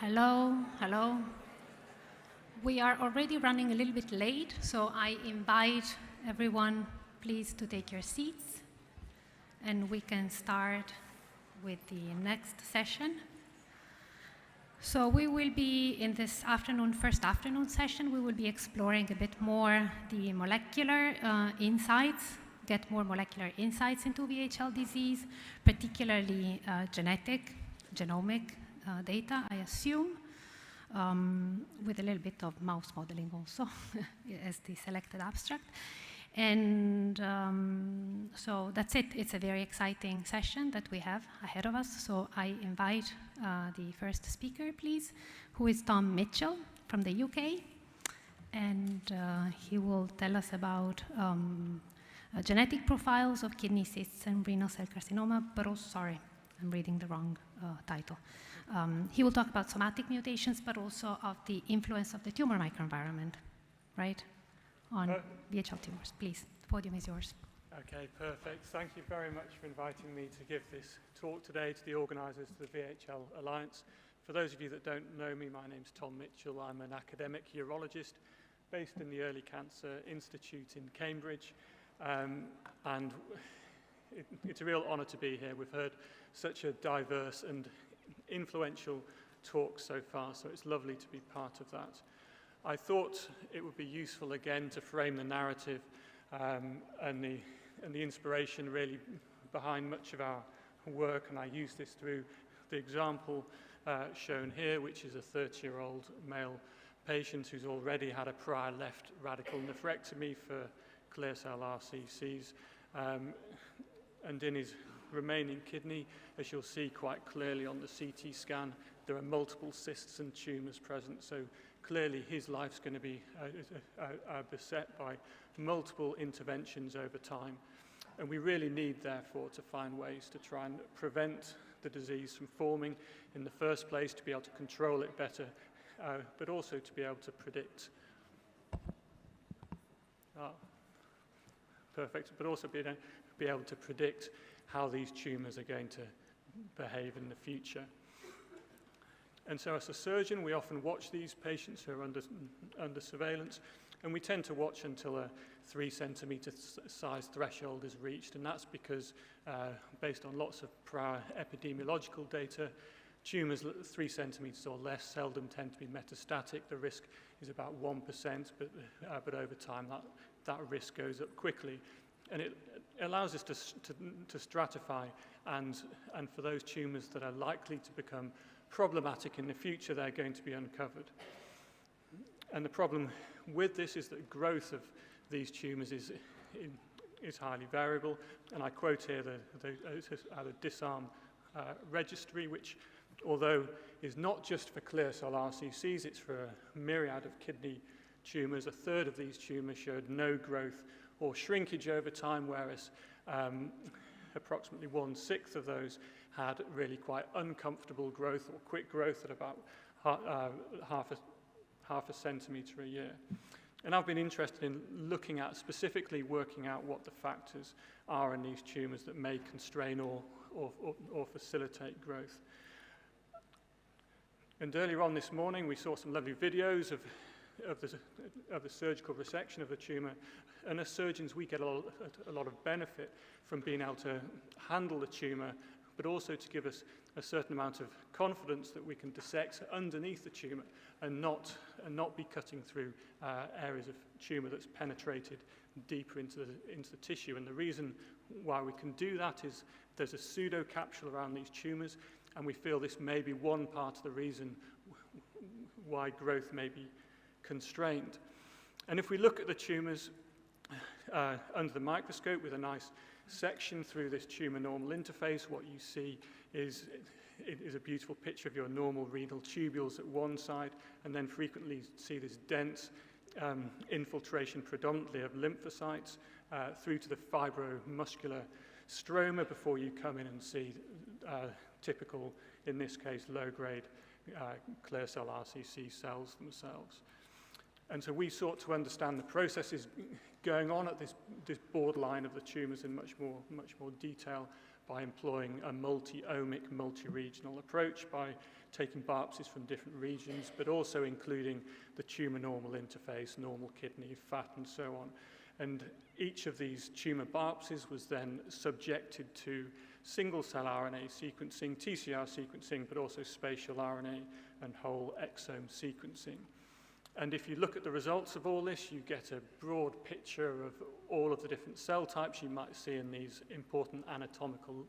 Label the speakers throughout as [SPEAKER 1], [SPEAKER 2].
[SPEAKER 1] Hello, hello. We are already running a little bit late, so I invite everyone, please, to take your seats, and we can start with the next session. So we will be, in this first afternoon session, we will be exploring a bit more the molecular insights, get more molecular insights into VHL disease, particularly genomic data, I assume, with a little bit of mouse modeling also as the selected abstract. And so that's it. It's a very exciting session that we have ahead of us. So I invite the first speaker, please, who is Tom Mitchell from the UK. And he will tell us about genetic profiles of kidney cysts and renal cell carcinoma, but also, sorry, I'm reading the wrong title. He will talk about somatic mutations, but also of the influence of the tumor microenvironment, right, on VHL tumors. Please, the podium is yours.
[SPEAKER 2] Okay, perfect. Thank you very much for inviting me to give this talk today to the organisers of the VHL Alliance. For those of you that don't know me, my name's Tom Mitchell. I'm an academic urologist based in the Early Cancer Institute in Cambridge. And it's a real honour to be here. We've heard such a diverse and influential talk so far, so it's lovely to be part of that. I thought it would be useful again to frame the narrative and the inspiration really behind much of our work, and I use this through the example shown here, which is a 30-year-old male patient who's already had a prior left radical nephrectomy for clear cell RCCs, and in his remaining kidney, as you'll see quite clearly on the CT scan, there are multiple cysts and tumours present, so clearly his life's going to be beset by multiple interventions over time. And we really need, therefore, to find ways to try and prevent the disease from forming in the first place, to be able to control it better, but also to be able to predict. Perfect, but also be able to predict how these tumours are going to behave in the future. And so as a surgeon, we often watch these patients who are under surveillance, and we tend to watch until a 3 centimetre size threshold is reached, and that's because, based on lots of prior epidemiological data, tumours 3 centimetres or less seldom tend to be metastatic. The risk is about 1%, but over time that risk goes up quickly. And it allows us to stratify, and for those tumours that are likely to become problematic in the future, they're going to be uncovered. And the problem with this is that growth of these tumours is highly variable. And I quote here the DISARM registry, which, although is not just for clear cell RCCs, it's for a myriad of kidney tumours. A third of these tumours showed no growth or shrinkage over time, whereas approximately 1/6 of those had really quite uncomfortable growth or quick growth at about half a centimetre a year. And I've been interested in looking at, specifically working out what the factors are in these tumours that may constrain or facilitate growth. And earlier on this morning, we saw some lovely videos of the surgical resection of the tumour, and as surgeons we get a lot of benefit from being able to handle the tumour, but also to give us a certain amount of confidence that we can dissect underneath the tumour and not be cutting through areas of tumour that's penetrated deeper into the tissue. And the reason why we can do that is there's a pseudo-capsule around these tumours, and we feel this may be one part of the reason why growth may be constrained. And if we look at the tumours under the microscope with a nice section through this tumour normal interface, what you see is a beautiful picture of your normal renal tubules at one side, and then frequently see this dense infiltration predominantly of lymphocytes through to the fibromuscular stroma before you come in and see typical, in this case, low-grade clear cell RCC cells themselves. And so we sought to understand the processes going on at this borderline of the tumours in much more detail by employing a multi-omic, multi-regional approach, by taking biopsies from different regions, but also including the tumor normal interface, normal kidney, fat, and so on. And each of these tumor biopsies was then subjected to single-cell RNA sequencing, TCR sequencing, but also spatial RNA and whole exome sequencing. And if you look at the results of all this, you get a broad picture of all of the different cell types you might see in these important anatomical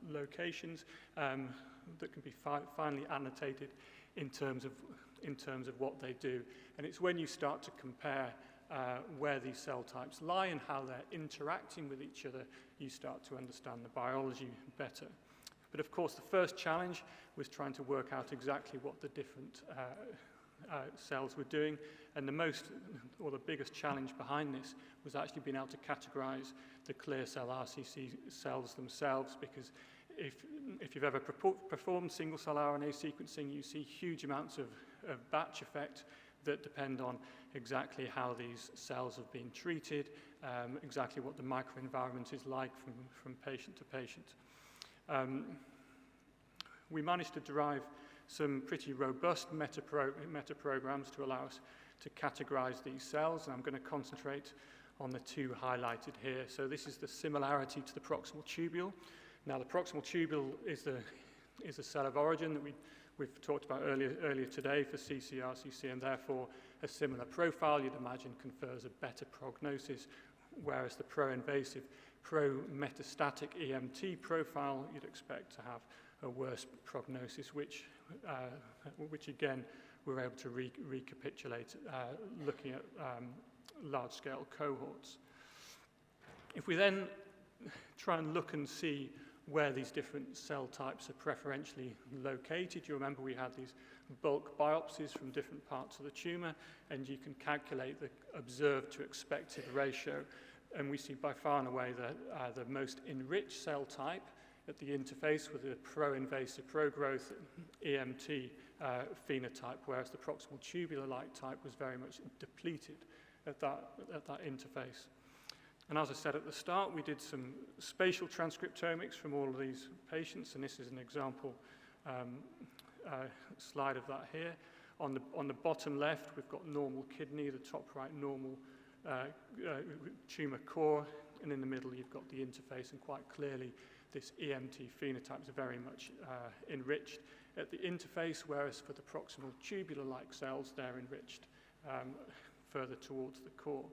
[SPEAKER 2] locations that can be finely annotated in terms of what they do. And it's when you start to compare where these cell types lie and how they're interacting with each other, you start to understand the biology better. But of course, the first challenge was trying to work out exactly what the different cells were doing, and the biggest challenge behind this was actually being able to categorize the clear cell RCC cells themselves, because if you've ever performed single cell RNA sequencing, you see huge amounts of batch effect that depend on exactly how these cells have been treated, exactly what the microenvironment is like from patient to patient. We managed to derive some pretty robust meta-programs to allow us to categorize these cells, and I'm going to concentrate on the two highlighted here. So this is the similarity to the proximal tubule. Now, the proximal tubule is a cell of origin that we've talked about earlier today for ccRCC, and therefore a similar profile, you'd imagine, confers a better prognosis, whereas the pro-invasive, pro-metastatic EMT profile, you'd expect to have a worse prognosis, which again, we're able to recapitulate looking at large-scale cohorts. If we then try and look and see where these different cell types are preferentially located, you remember we had these bulk biopsies from different parts of the tumor, and you can calculate the observed to expected ratio, and we see by far and away the most enriched cell type at the interface with the pro-invasive, pro-growth EMT phenotype, whereas the proximal tubular-like type was very much depleted at that interface. And as I said at the start, we did some spatial transcriptomics from all of these patients, and this is an example slide of that here. On the bottom left, we've got normal kidney, the top right, normal tumor core, and in the middle, you've got the interface, and quite clearly, this EMT phenotype is very much enriched at the interface, whereas for the proximal tubular-like cells, they're enriched further towards the core.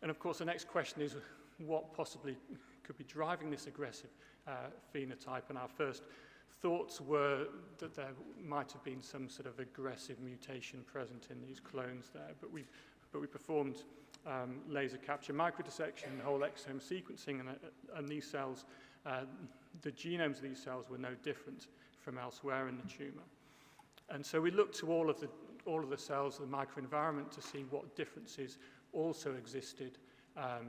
[SPEAKER 2] And of course, the next question is what possibly could be driving this aggressive phenotype, and our first thoughts were that there might have been some sort of aggressive mutation present in these clones there, but we performed laser capture microdissection, whole exome sequencing, and these cells, the genomes of these cells were no different from elsewhere in the tumor. And so we looked to all of the cells of the microenvironment to see what differences also existed at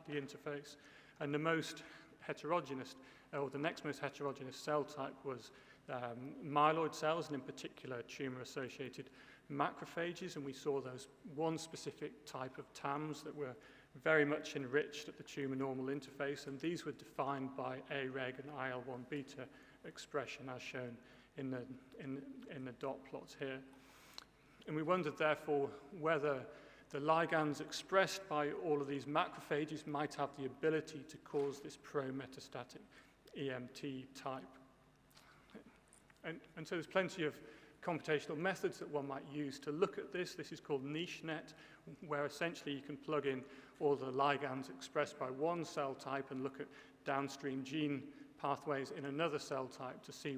[SPEAKER 2] the interface. And the most heterogeneous, or the next most heterogeneous cell type was myeloid cells, and in particular tumor-associated macrophages, and we saw those one specific type of TAMs that were very much enriched at the tumor normal interface, and these were defined by AREG and IL-1 beta expression, as shown in the dot plots here. And we wondered, therefore, whether the ligands expressed by all of these macrophages might have the ability to cause this pro-metastatic EMT type. And so there's plenty of computational methods that one might use to look at this. This is called NicheNet, where essentially you can plug in all the ligands expressed by one cell type and look at downstream gene pathways in another cell type to see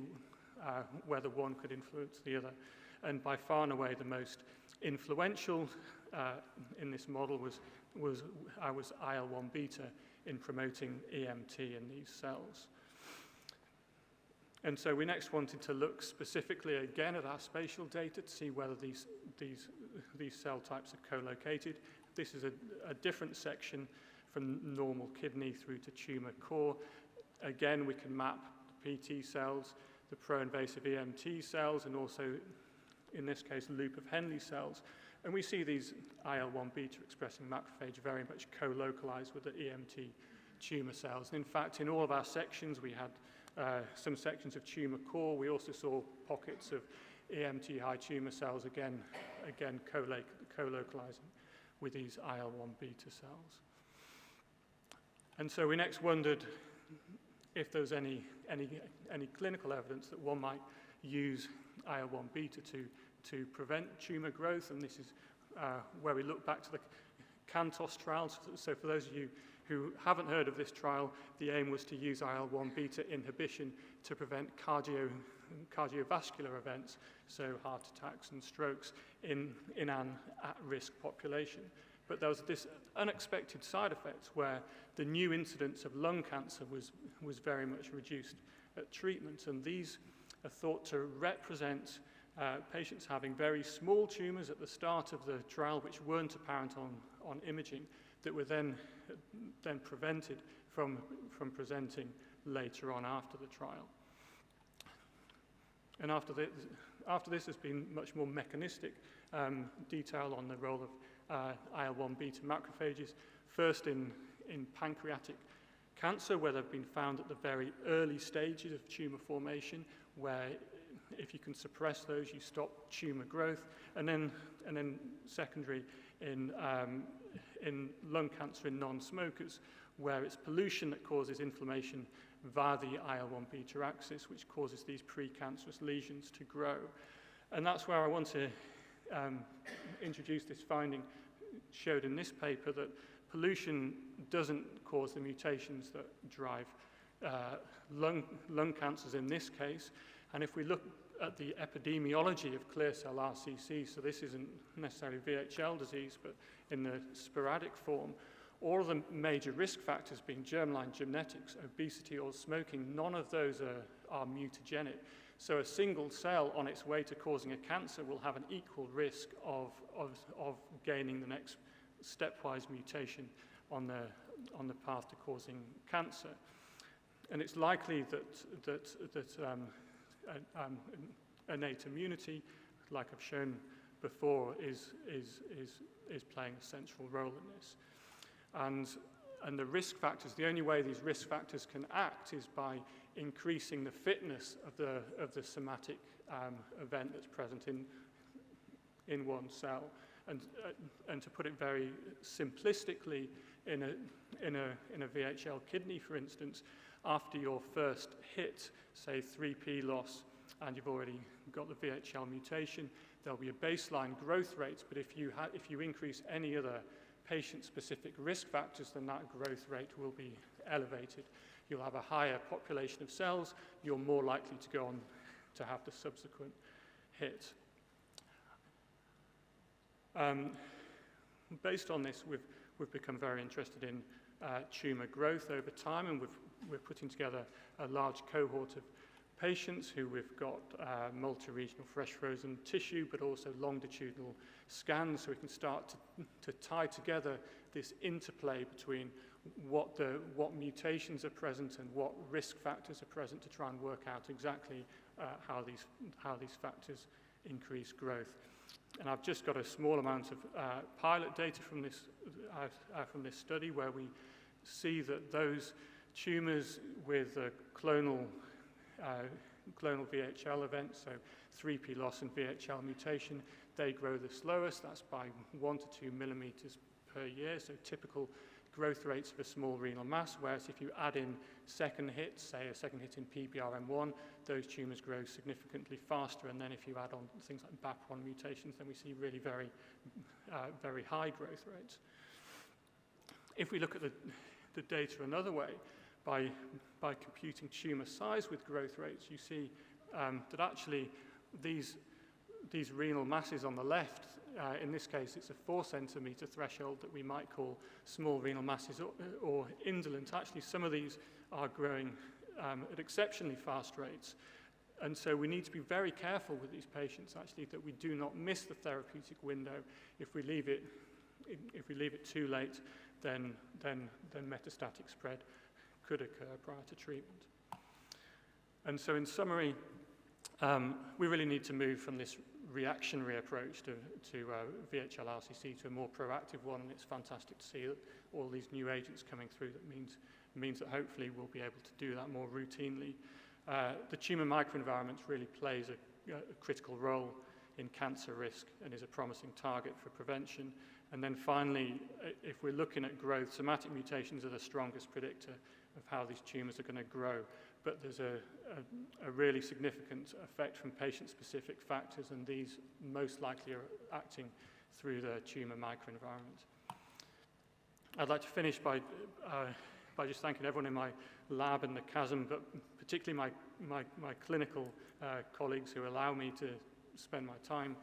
[SPEAKER 2] whether one could influence the other. And by far and away the most influential in this model was IL-1 beta in promoting EMT in these cells. And so we next wanted to look specifically again at our spatial data to see whether these cell types are co-located. This is a different section from normal kidney through to tumor core. Again, we can map the PT cells, the pro-invasive EMT cells, and also, in this case, loop of Henle cells. And we see these IL-1 beta expressing macrophage very much co-localized with the EMT tumor cells. And in fact, in all of our sections, we had some sections of tumor core. We also saw pockets of EMT high tumor cells, again co-localizing with these IL-1 beta cells. And so we next wondered if there was any clinical evidence that one might use IL-1 beta to prevent tumor growth, and this is where we look back to the CANTOS trials. So for those of you who haven't heard of this trial, the aim was to use IL-1 beta inhibition to prevent cardiovascular events, so heart attacks and strokes in an at-risk population. But there was this unexpected side effect where the new incidence of lung cancer was very much reduced at treatment, and these are thought to represent patients having very small tumors at the start of the trial which weren't apparent on imaging, that were then prevented from presenting later on after the trial. And after this has been much more mechanistic detail on the role of IL-1 beta macrophages, first in pancreatic cancer, where they've been found at the very early stages of tumor formation, where if you can suppress those, you stop tumor growth, and then secondary in lung cancer in non-smokers, where it's pollution that causes inflammation via the IL-1 beta axis, which causes these precancerous lesions to grow. And that's where I want to introduce this finding showed in this paper, that pollution doesn't cause the mutations that drive lung cancers in this case. And if we look at the epidemiology of clear cell RCC, so this isn't necessarily VHL disease, but in the sporadic form, all of the major risk factors being germline, genetics, obesity, or smoking, none of those are mutagenic. So a single cell on its way to causing a cancer will have an equal risk of gaining the next stepwise mutation on the path to causing cancer. And it's likely that innate immunity, like I've shown before, is playing a central role in this. And the risk factors, the only way these risk factors can act is by increasing the fitness of the somatic event that's present in one cell. And to put it very simplistically, in a VHL kidney, for instance, after your first hit, say 3P loss, and you've already got the VHL mutation, there'll be a baseline growth rate, but if you increase any other patient-specific risk factors, then that growth rate will be elevated. You'll have a higher population of cells, you're more likely to go on to have the subsequent hit. Based on this, we've become very interested in tumor growth over time, and we're putting together a large cohort of patients who we've got multi-regional fresh frozen tissue, but also longitudinal scans, so we can start to tie together this interplay between what mutations are present and what risk factors are present, to try and work out exactly how these factors increase growth. And I've just got a small amount of pilot data from this study, where we see that those tumors with clonal VHL events, so 3P loss and VHL mutation, they grow the slowest. That's by 1 to 2 millimeters per year, so typical growth rates of a small renal mass, whereas if you add in second hits, say a second hit in PBRM1, those tumors grow significantly faster, and then if you add on things like BAP1 mutations, then we see really very, very high growth rates. If we look at the data another way, by computing tumor size with growth rates, you see that actually these renal masses on the left, in this case it's a 4 centimeter threshold that we might call small renal masses or indolent. Actually, some of these are growing at exceptionally fast rates. And so we need to be very careful with these patients, actually, that we do not miss the therapeutic window. If we leave it too late, then metastatic spread could occur prior to treatment. And so in summary, we really need to move from this reactionary approach to VHL RCC to a more proactive one, and it's fantastic to see that all these new agents coming through. That means that hopefully we'll be able to do that more routinely. The tumor microenvironment really plays a critical role in cancer risk and is a promising target for prevention. And then finally, if we're looking at growth, somatic mutations are the strongest predictor of how these tumors are going to grow. But there's a really significant effect from patient-specific factors, and these most likely are acting through the tumor microenvironment. I'd like to finish by just thanking everyone in my lab and the CHASM, but particularly my clinical colleagues who allow me to spend my time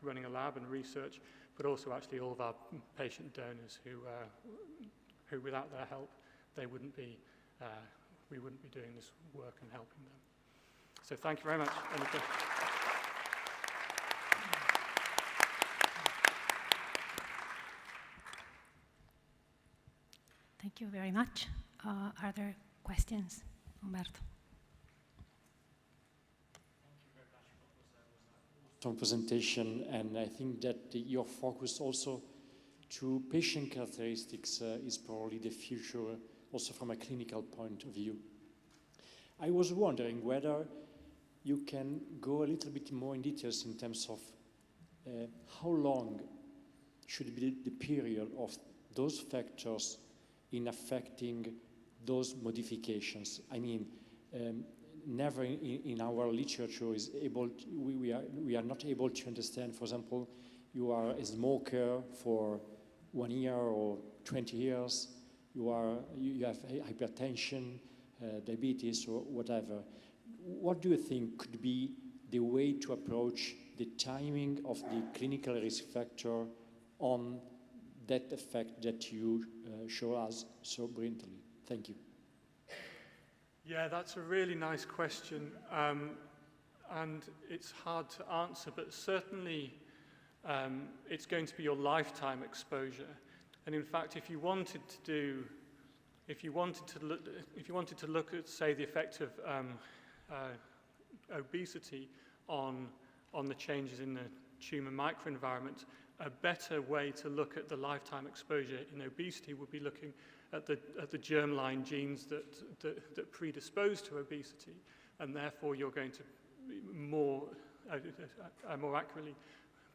[SPEAKER 2] running a lab and research, but also actually all of our patient donors who without their help, we wouldn't be doing this work and helping them. So thank you very much. Any questions?
[SPEAKER 1] Thank you very much. Are there questions, Umberto?
[SPEAKER 3] Strong presentation, and I think that your focus also to patient characteristics is probably the future, also from a clinical point of view. I was wondering whether you can go a little bit more in details in terms of how long should be the period of those factors in affecting those modifications. I mean, never in our literature is able to, we are not able to understand, for example, you are a smoker for 1 year or 20 years, you have hypertension, diabetes or whatever. What do you think could be the way to approach the timing of the clinical risk factor on that effect that you show us so brilliantly? Thank you.
[SPEAKER 2] Yeah, that's a really nice question, and it's hard to answer, but certainly it's going to be your lifetime exposure. And in fact, if you wanted to look at, say, the effect of obesity on the changes in the tumor microenvironment, a better way to look at the lifetime exposure in obesity would be looking at the germline genes that predispose to obesity, and therefore you're going to more accurately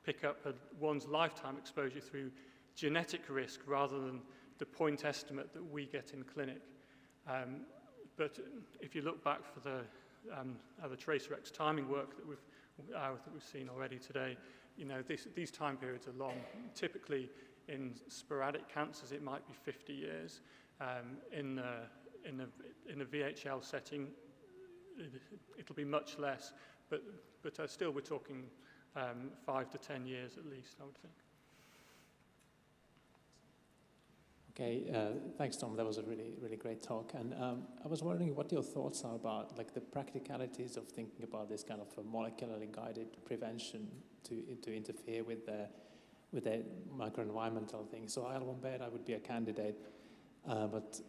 [SPEAKER 2] pick up one's lifetime exposure through genetic risk rather than the point estimate that we get in clinic. But if you look back for the TracerX timing work that we've seen already today, you know, these time periods are long. Typically, in sporadic cancers, it might be 50 years. In the VHL setting, it'll be much less, but still we're talking 5 to 10 years at least, I would think.
[SPEAKER 4] Okay, thanks, Tom. That was a really great talk. And I was wondering what your thoughts are about, like, the practicalities of thinking about this kind of a molecularly guided prevention to interfere with the microenvironmental thing. So IL-1 beta would be a candidate, but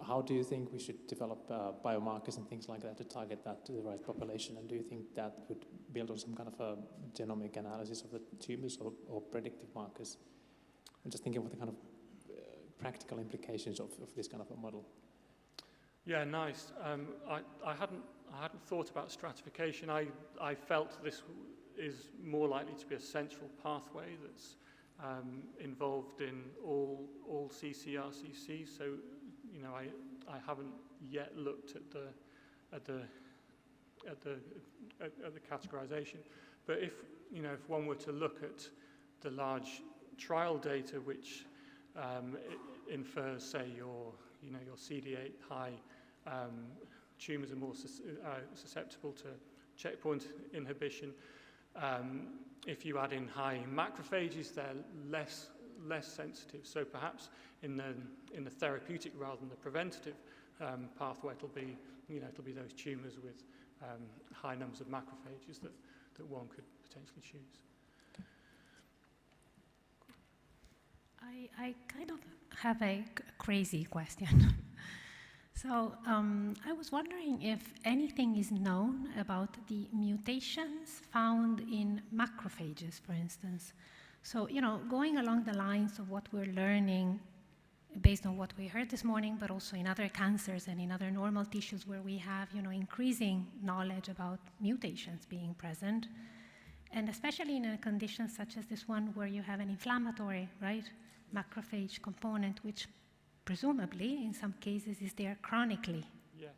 [SPEAKER 4] how do you think we should develop biomarkers and things like that to target that to the right population? And do you think that would build on some kind of a genomic analysis of the tumors or predictive markers? I'm just thinking of the kind of practical implications of this kind of a model.
[SPEAKER 2] Yeah, nice. I hadn't thought about stratification. I felt this is more likely to be a central pathway that's involved in all ccRCC. So, you know, I haven't yet looked at the categorization. But if one were to look at the large trial data, which infers, say, your CD8 high tumors are more susceptible to checkpoint inhibition. If you add in high macrophages, they're less sensitive. So perhaps in the therapeutic rather than the preventative pathway, it'll be those tumors with high numbers of macrophages that one could potentially choose.
[SPEAKER 1] I kind of have a crazy question. So I was wondering if anything is known about the mutations found in macrophages, for instance. So, you know, going along the lines of what we're learning based on what we heard this morning, but also in other cancers and in other normal tissues where we have, increasing knowledge about mutations being present. And especially in a condition such as this one where you have an inflammatory, right, macrophage component, which presumably in some cases is there chronically.
[SPEAKER 2] Yes.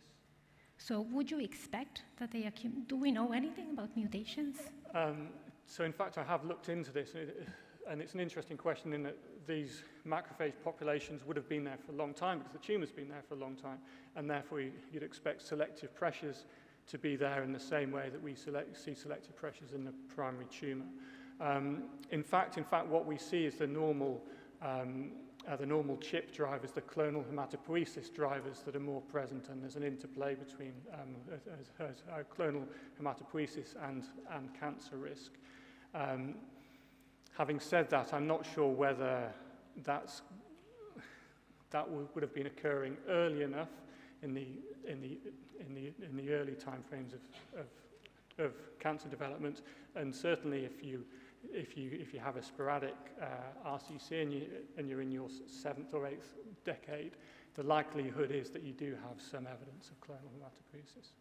[SPEAKER 1] So would you expect that they accumulate? Do we know anything about mutations?
[SPEAKER 2] So in fact, I have looked into this, and it's an interesting question in that these macrophage populations would have been there for a long time because the tumor's been there for a long time, and therefore you'd expect selective pressures to be there in the same way that we see selective pressures in the primary tumor. In fact, what we see is the normal chip drivers, the clonal hematopoiesis drivers that are more present, and there's an interplay between clonal hematopoiesis and cancer risk. Having said that, I'm not sure whether that would have been occurring early enough in the early timeframes of cancer development, and certainly if you have a sporadic RCC and you're in your 7th or 8th decade, the likelihood is that you do have some evidence of clonal hematopoiesis.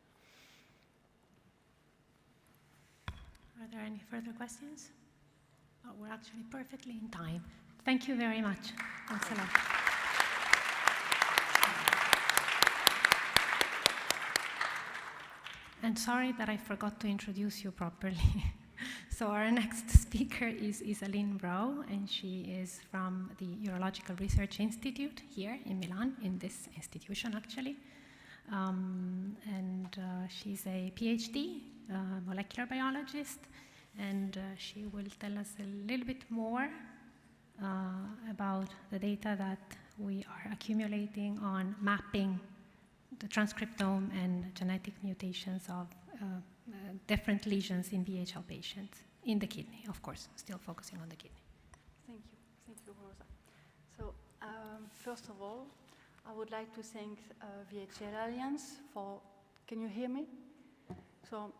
[SPEAKER 1] Are there any further questions? Oh, we're actually perfectly in time. Thank you very much. Thanks a lot. And sorry that I forgot to introduce you properly. So our next speaker is Aline Brau, and she is from the Urological Research Institute here in Milan, in this institution actually. She's a PhD, molecular biologist, and she will tell us a little bit more about the data that we are accumulating on mapping the transcriptome and genetic mutations of different lesions in VHL patients, in the kidney, of course, still focusing on the kidney.
[SPEAKER 5] Thank you, Rosa. So, first of all, I would like to thank VHL Alliance for, can you hear me? So,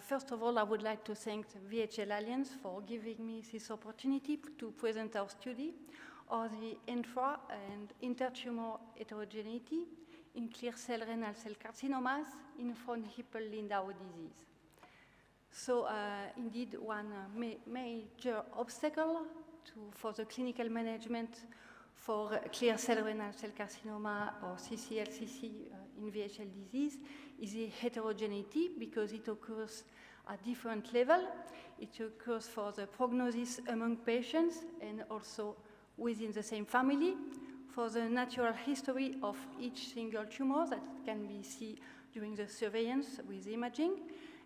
[SPEAKER 5] first of all, I would like to thank the VHL Alliance for giving me this opportunity to present our study of the intra- and intertumor heterogeneity in clear cell renal cell carcinomas in von Hippel-Lindau disease. So indeed, one major obstacle for the clinical management for clear cell renal cell carcinoma or ccRCC in VHL disease is the heterogeneity, because it occurs at different level. It occurs for the prognosis among patients and also within the same family, for the natural history of each single tumor that can be seen during the surveillance with imaging,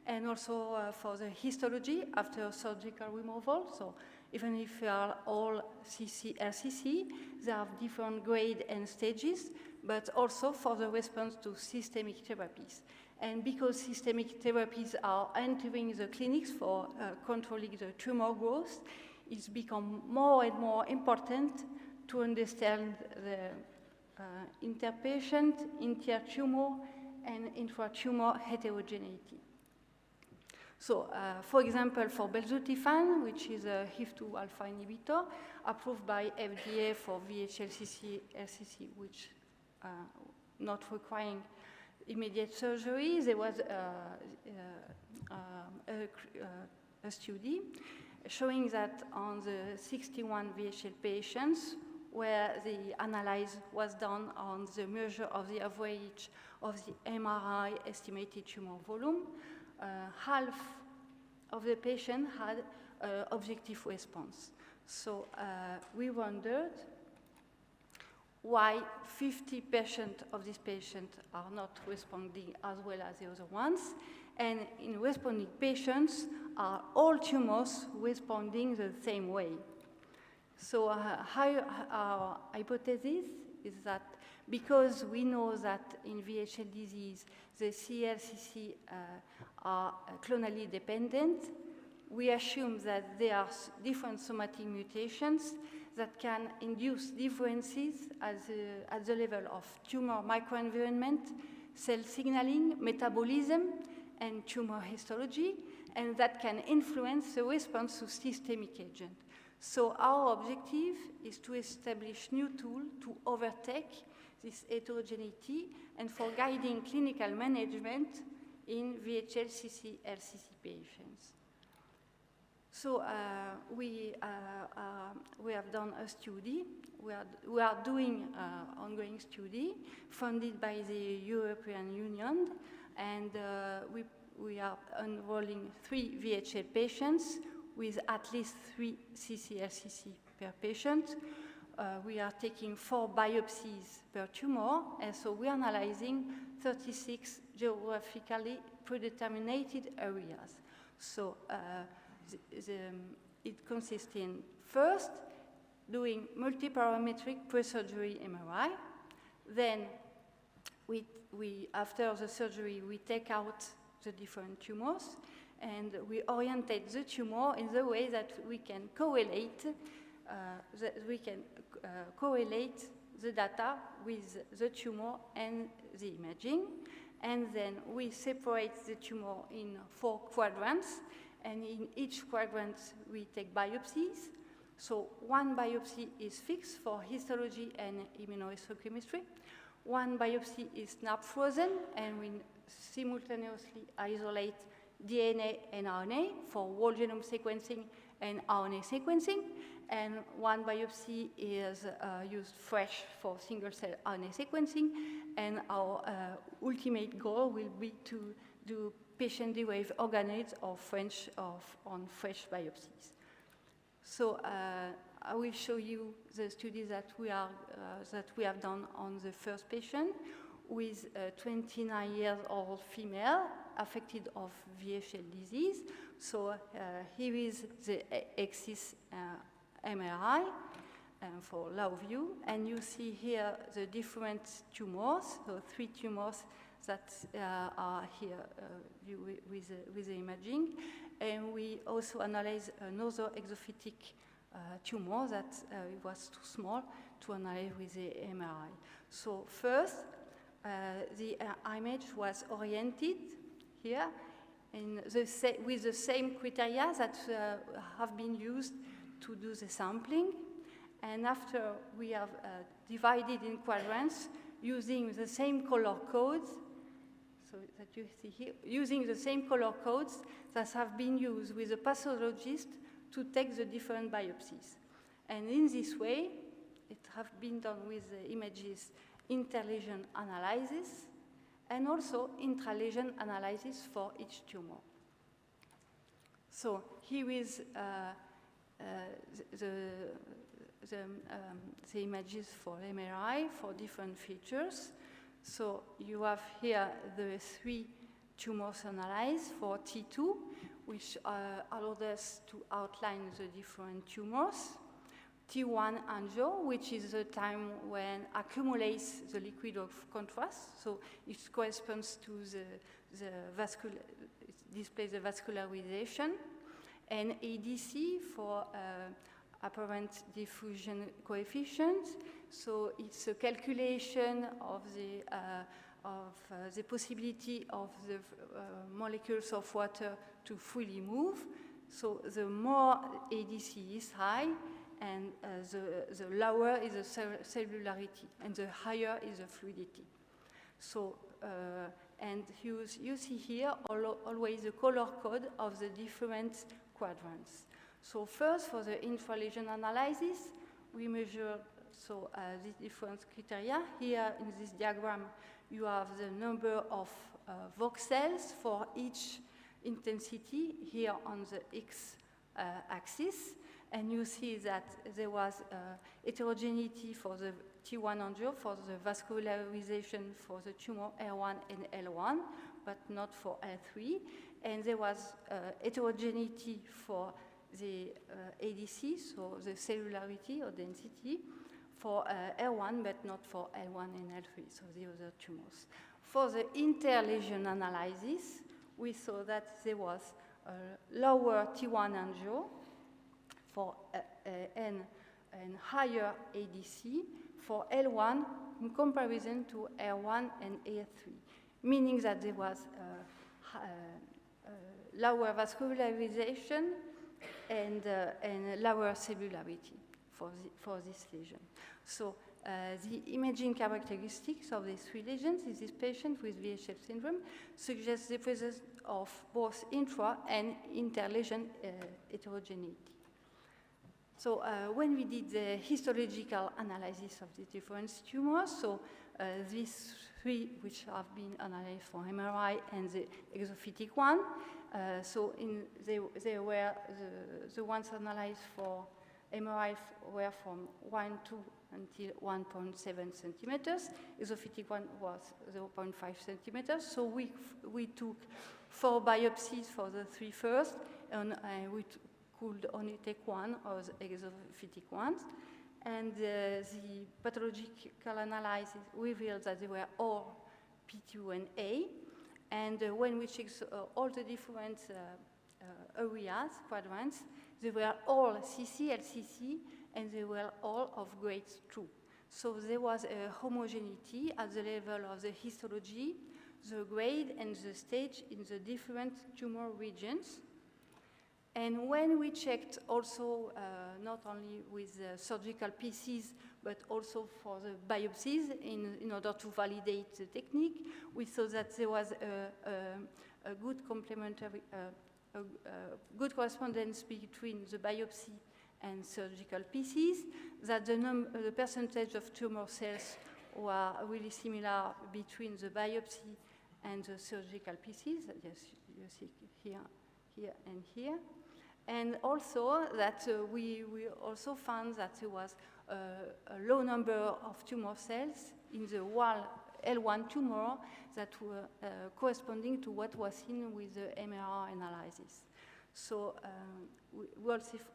[SPEAKER 5] and also for the histology after surgical removal. So even if they are all ccRCC, they have different grade and stages, but also for the response to systemic therapies. And because systemic therapies are entering the clinics for controlling the tumor growth, it's become more and more important to understand the interpatient, intertumor, and intratumor heterogeneity. So, for example, for belzutifan, which is a HIF2 alpha inhibitor, approved by FDA for VHL-ccRCC, which not requiring immediate surgery, there was a study showing that on the 61 VHL patients, where the analysis was done on the measure of the average of the MRI estimated tumor volume, half of the patient had objective response. So we wondered why 50% of these patients are not responding as well as the other ones, and in responding patients, are all tumors responding the same way. So our hypothesis is that because we know that in VHL disease, the ccRCC are clonally dependent, we assume that there are different somatic mutations that can induce differences at the level of tumor microenvironment, cell signaling, metabolism, and tumor histology, and that can influence the response to systemic agent. So our objective is to establish new tools to overtake this heterogeneity and for guiding clinical management in VHL ccRCC patients. So we have done a study. We are doing ongoing study funded by the European Union, and we are enrolling 3 VHL patients with at least 3 ccRCC per patient. We are taking 4 biopsies per tumor, and so we are analyzing 36 geographically predetermined areas. So it consists in first doing multiparametric pre-surgery MRI. Then after the surgery, we take out the different tumors, and we orientate the tumor in the way that we can correlate the data with the tumor and the imaging. And then we separate the tumor in 4 quadrants, and in each quadrant we take biopsies. So 1 biopsy is fixed for histology and immunohistochemistry. 1 biopsy is snap frozen, and we simultaneously isolate DNA and RNA for whole genome sequencing and RNA sequencing. And 1 biopsy is used fresh for single-cell RNA sequencing. And our ultimate goal will be to do patient-derived organoids on fresh biopsies. So I will show you the study that we have done on the first patient with a 29-year-old female affected of VHL disease. So here is the axis MRI for low view, and you see here the different tumors, so 3 tumors that are here with the imaging. And we also analyze another exophytic tumor that was too small to analyze with the MRI. So first, the image was oriented here with the same criteria that have been used to do the sampling. And after we have divided in quadrants using the same color codes, so that you see here, using the same color codes that have been used with the pathologist to take the different biopsies. And in this way, it has been done with the images interlesion analysis and also intralesion analysis for each tumor. So here is the images for MRI for different features. So you have here the 3 tumors analyzed for T2, which allowed us to outline the different tumors. T1 angio, which is the time when accumulates the liquid of contrast. So it corresponds to the vascular, it displays the vascularization. And ADC for apparent diffusion coefficient. So it's a calculation of the possibility of the molecules of water to freely move. So the more ADC is high, and the lower is the cellularity, and the higher is the fluidity. So, and you see here always the color code of the different quadrants. So first, for the intralesion analysis, we measure these different criteria. Here in this diagram, you have the number of voxels for each intensity here on the x-axis. And you see that there was heterogeneity for the T1 angio, for the vascularization for the tumor L1 and L1, but not for L3. And there was heterogeneity for the ADC, so the cellularity or density, for L1, but not for L1 and L3, so the other tumors. For the interlesion analysis, we saw that there was a lower T1 angio for and higher ADC for L1 in comparison to L1 and L3, meaning that there was lower vascularization and lower cellularity for this lesion. So the imaging characteristics of these 3 lesions in this patient with VHL syndrome suggests the presence of both intra and interlesion heterogeneity. So when we did the histological analysis of the different tumors, so these 3 which have been analyzed for MRI and the exophytic one, so they were the ones analyzed for MRI were from 1, 2 until 1.7 centimeters. Exophytic one was 0.5 centimeters. So we took 4 biopsies for the 3 first, and we could only take 1 of the exophytic ones. And the pathological analysis revealed that they were all P2 and A. And when we checked all the different areas, quadrants, they were all CC, LCC, and they were all of grade 2. So there was a homogeneity at the level of the histology, the grade, and the stage in the different tumor regions. And when we checked also, not only with surgical pieces, but also for the biopsies in order to validate the technique, we saw that there was a good complementary, good correspondence between the biopsy and surgical pieces, that the percentage of tumor cells were really similar between the biopsy and the surgical pieces, yes, you see here, here, and here. And also that we also found that there was a low number of tumor cells in the wall L1 tumor that were corresponding to what was seen with the MRI analysis. So we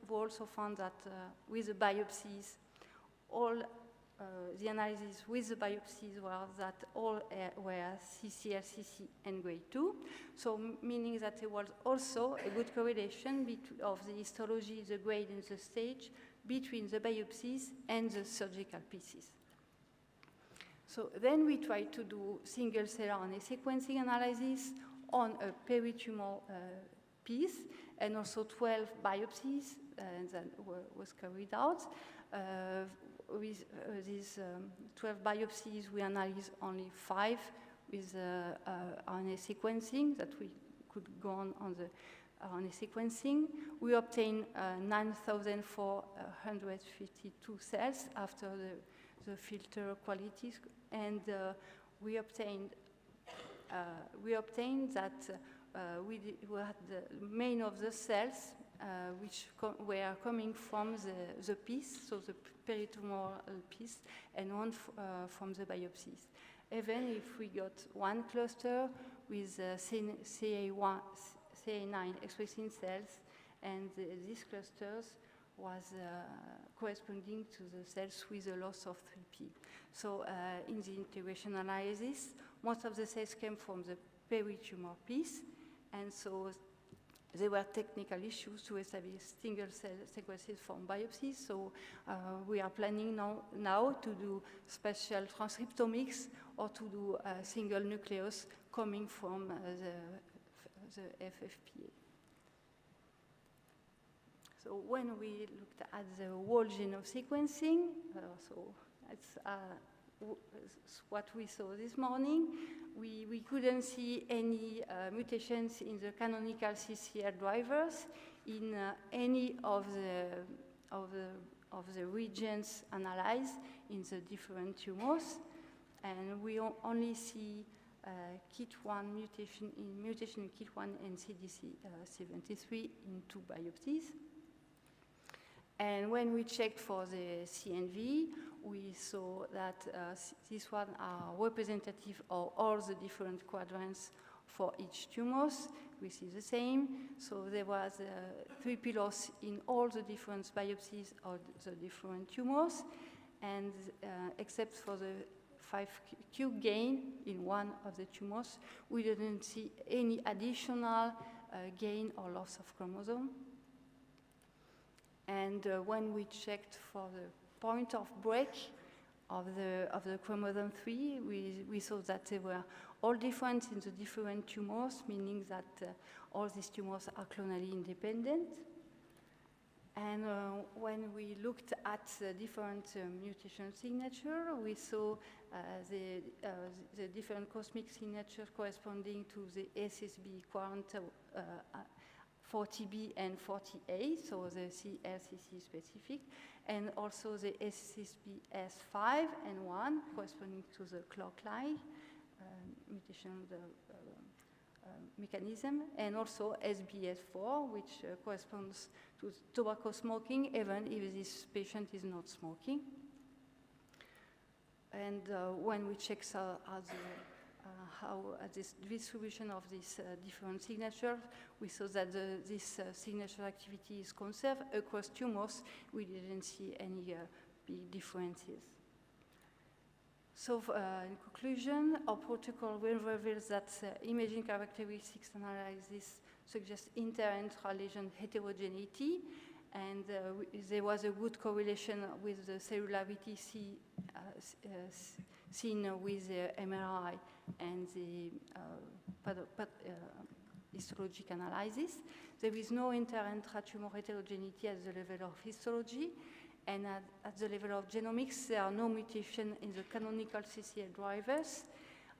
[SPEAKER 5] also found that with the biopsies, all the analysis with the biopsies were that all were ccRCC and grade 2. So meaning that there was also a good correlation of the histology, the grade, and the stage between the biopsies and the surgical pieces. So then we tried to do single-cell RNA sequencing analysis on a peritumoral piece, and also 12 biopsies that was carried out. With these 12 biopsies, we analyzed only 5 with RNA sequencing, that we could go on the RNA sequencing. We obtained 9,452 cells after the filter qualities, and we obtained that we had the main of the cells which were coming from the piece, so the peritumoral piece, and one from the biopsies. Even if we got one cluster with CA9 expressing cells, and these clusters was corresponding to the cells with a loss of 3P. So in the integration analysis, most of the cells came from the peritumor piece, and so there were technical issues to establish single-cell sequences from biopsies. So we are planning now to do spatial transcriptomics or to do a single nucleus coming from the FFPA. So when we looked at the whole genome sequencing, so it's what we saw this morning. We couldn't see any mutations in the canonical CCR drivers in any of the regions analyzed in the different tumors, and we only see KIT1 mutation in KIT1 and CDC73 in 2 biopsies. And when we checked for the CNV, we saw that these ones are representative of all the different quadrants for each tumors. We see the same. So there was 3 pillars in all the different biopsies of the different tumors, and except for the 5q gain in one of the tumors, we didn't see any additional gain or loss of chromosome. And when we checked for the point of break of the chromosome 3, we saw that they were all different in the different tumors, meaning that all these tumors are clonally independent. And when we looked at the different mutation signature, we saw the different cosmic signatures corresponding to the SSB quarant 40B and 40A, so the ccRCC specific, and also the SSBS5 and 1 corresponding to the clock-like mutation mechanism, and also SBS4, which corresponds to tobacco smoking, even if this patient is not smoking. And when we check how this distribution of these different signatures, we saw that this signature activity is conserved across tumors. We didn't see any big differences. So in conclusion, our protocol reveals that imaging characteristics analysis suggest inter-intra lesion heterogeneity, and there was a good correlation with the cellularity seen with the MRI and the histologic analysis. There is no inter-intra-tumor heterogeneity at the level of histology, and at the level of genomics, there are no mutations in the canonical CCL drivers,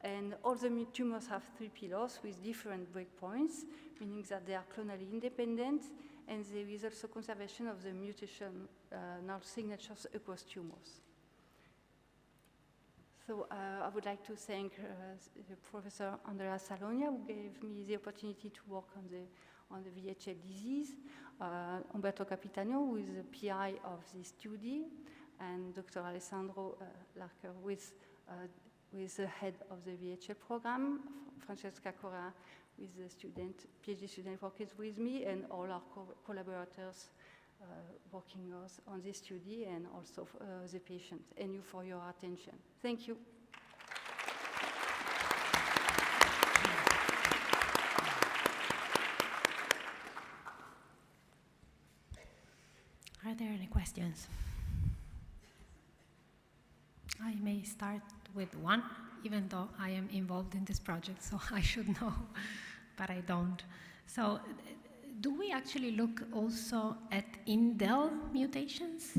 [SPEAKER 5] and all the tumors have 3 pillars with different breakpoints, meaning that they are clonally independent, and there is also conservation of the mutation null signatures across tumors. So I would like to thank Professor Andrea Salonia, who gave me the opportunity to work on the VHL disease, Umberto Capitano, who is the PI of this study, and Dr. Alessandro Larcher, who is the head of the VHL program, Francesca Correa, who is the PhD student working with me, and all our collaborators working on this study, and also the patient, and you for your attention. Thank you.
[SPEAKER 1] Are there any questions? I may start with one, even though I am involved in this project, so I should know, but I don't. So, do we actually look also at indel mutations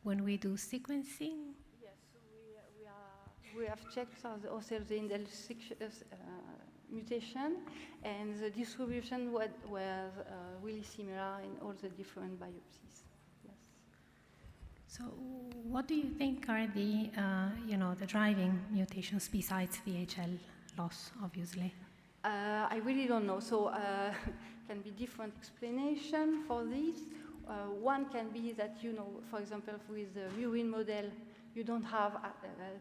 [SPEAKER 1] when we do sequencing?
[SPEAKER 5] Yes, we have checked also the indel mutation, and the distribution was really similar in all the different biopsies. Yes.
[SPEAKER 1] So, what do you think are the the driving mutations besides VHL loss, obviously?
[SPEAKER 5] I really don't know. So, can be different explanation for this. One can be that, for example, with the murine model, you don't have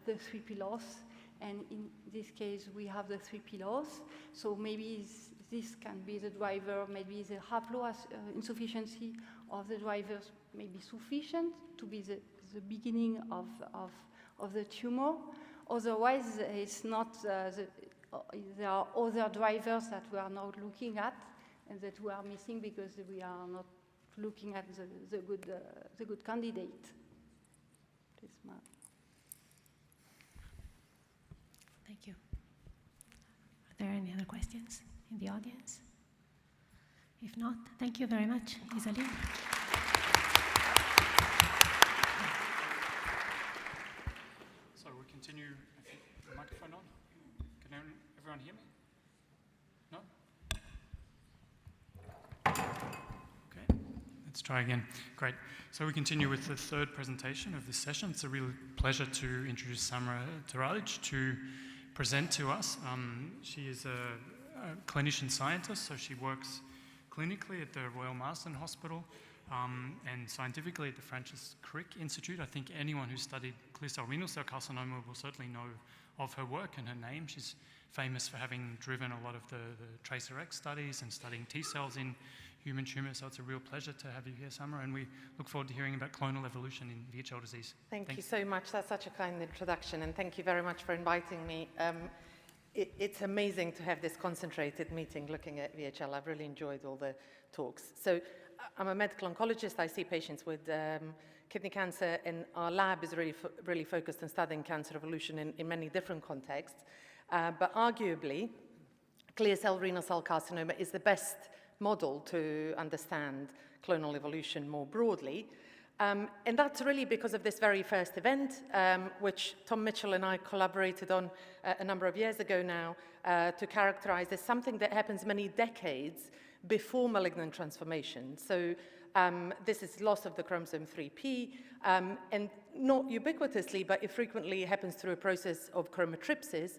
[SPEAKER 5] the 3 pillars, and in this case, we have the 3 pillars. So maybe this can be the driver. Maybe the haplo insufficiency of the drivers may be sufficient to be the beginning of the tumor. Otherwise, it's not. There are other drivers that we are not looking at, and that we are missing because we are not looking at the good candidate.
[SPEAKER 1] Thank you. Are there any other questions in the audience? If not, thank you very much, Isaline.
[SPEAKER 2] So we continue. I think the microphone on. Can everyone hear me? No? Okay, let's try again. Great. So we continue with the third presentation of this session. It's a real pleasure to introduce Samra Taralic to present to us. She is a clinician scientist, so she works clinically at the Royal Marsden Hospital and scientifically at the Francis Crick Institute. I think anyone who studied clear cell renal cell carcinoma will certainly know of her work and her name. She's famous for having driven a lot of the TRACERx studies and studying T cells in human tumors. So it's a real pleasure to have you here, Samra, and we look forward to hearing about clonal evolution in VHL disease.
[SPEAKER 6] Thank you so much. That's such a kind introduction, and thank you very much for inviting me. It's amazing to have this concentrated meeting looking at VHL. I've really enjoyed all the talks. So I'm a medical oncologist. I see patients with kidney cancer, and our lab is really focused on studying cancer evolution in many different contexts. But arguably, clear cell renal cell carcinoma is the best model to understand clonal evolution more broadly. And that's really because of this very first event, which Tom Mitchell and I collaborated on a number of years ago now to characterize as something that happens many decades before malignant transformation. So this is loss of the chromosome 3p, and not ubiquitously, but it frequently happens through a process of chromatripsis,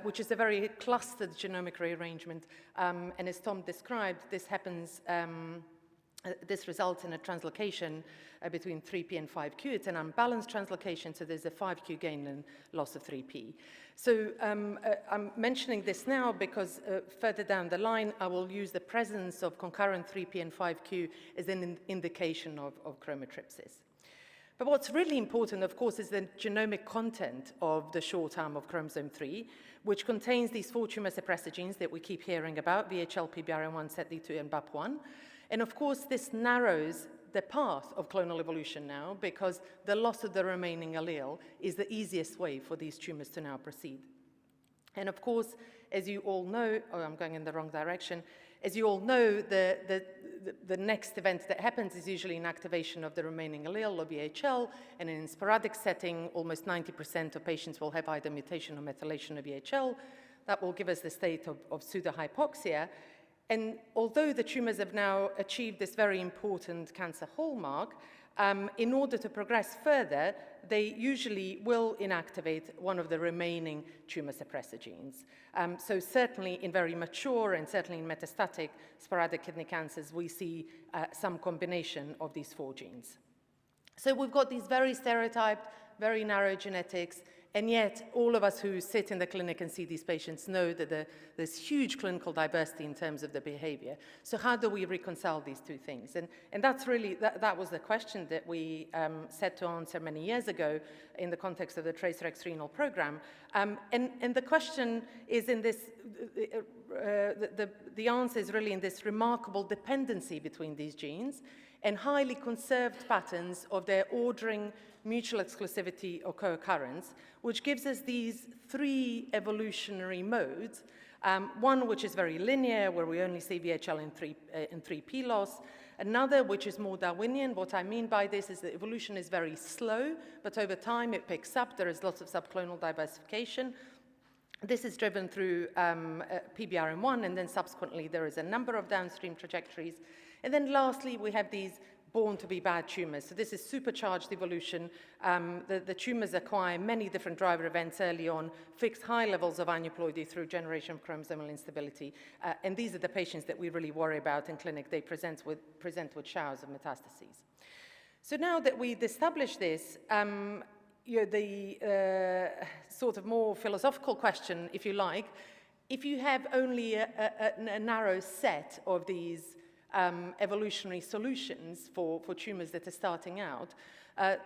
[SPEAKER 6] which is a very clustered genomic rearrangement. And as Tom described, this happens, this results in a translocation between 3p and 5q. It's an unbalanced translocation, so there's a 5q gain and loss of 3p. So I'm mentioning this now because further down the line, I will use the presence of concurrent 3p and 5q as an indication of chromatripsis. But what's really important, of course, is the genomic content of the short arm of chromosome 3, which contains these 4 tumor suppressor genes that we keep hearing about, VHL, PBRN1, SETD2, and BAP1. And of course, this narrows the path of clonal evolution now because the loss of the remaining allele is the easiest way for these tumors to now proceed. And of course, as you all know, oh, I'm going in the wrong direction. As you all know, the next event that happens is usually an activation of the remaining allele of VHL, and in a sporadic setting, almost 90% of patients will have either mutation or methylation of VHL. That will give us the state of pseudohypoxia. And although the tumors have now achieved this very important cancer hallmark, in order to progress further, they usually will inactivate one of the remaining tumor suppressor genes. So certainly in very mature and certainly in metastatic sporadic kidney cancers, we see some combination of these 4 genes. So we've got these very stereotyped, very narrow genetics, and yet all of us who sit in the clinic and see these patients know that there's huge clinical diversity in terms of the behavior. So how do we reconcile these two things? And that's really, that was the question that we set to answer many years ago in the context of the TracerX renal program. And the question is in this, the answer is really in this remarkable dependency between these genes and highly conserved patterns of their ordering, mutual exclusivity, or co-occurrence, which gives us these 3 evolutionary modes. One which is very linear, where we only see VHL in 3p loss. Another which is more Darwinian. What I mean by this is that evolution is very slow, but over time it picks up. There is lots of subclonal diversification. This is driven through PBRN1, and then subsequently there is a number of downstream trajectories. And then lastly, we have these born to be bad tumors. So this is supercharged evolution. The tumors acquire many different driver events early on, fixed high levels of aneuploidy through generation of chromosomal instability. And these are the patients that we really worry about in clinic. They present with showers of metastases. So now that we've established this, the sort of more philosophical question, if you like, if you have only a narrow set of these evolutionary solutions for tumors that are starting out,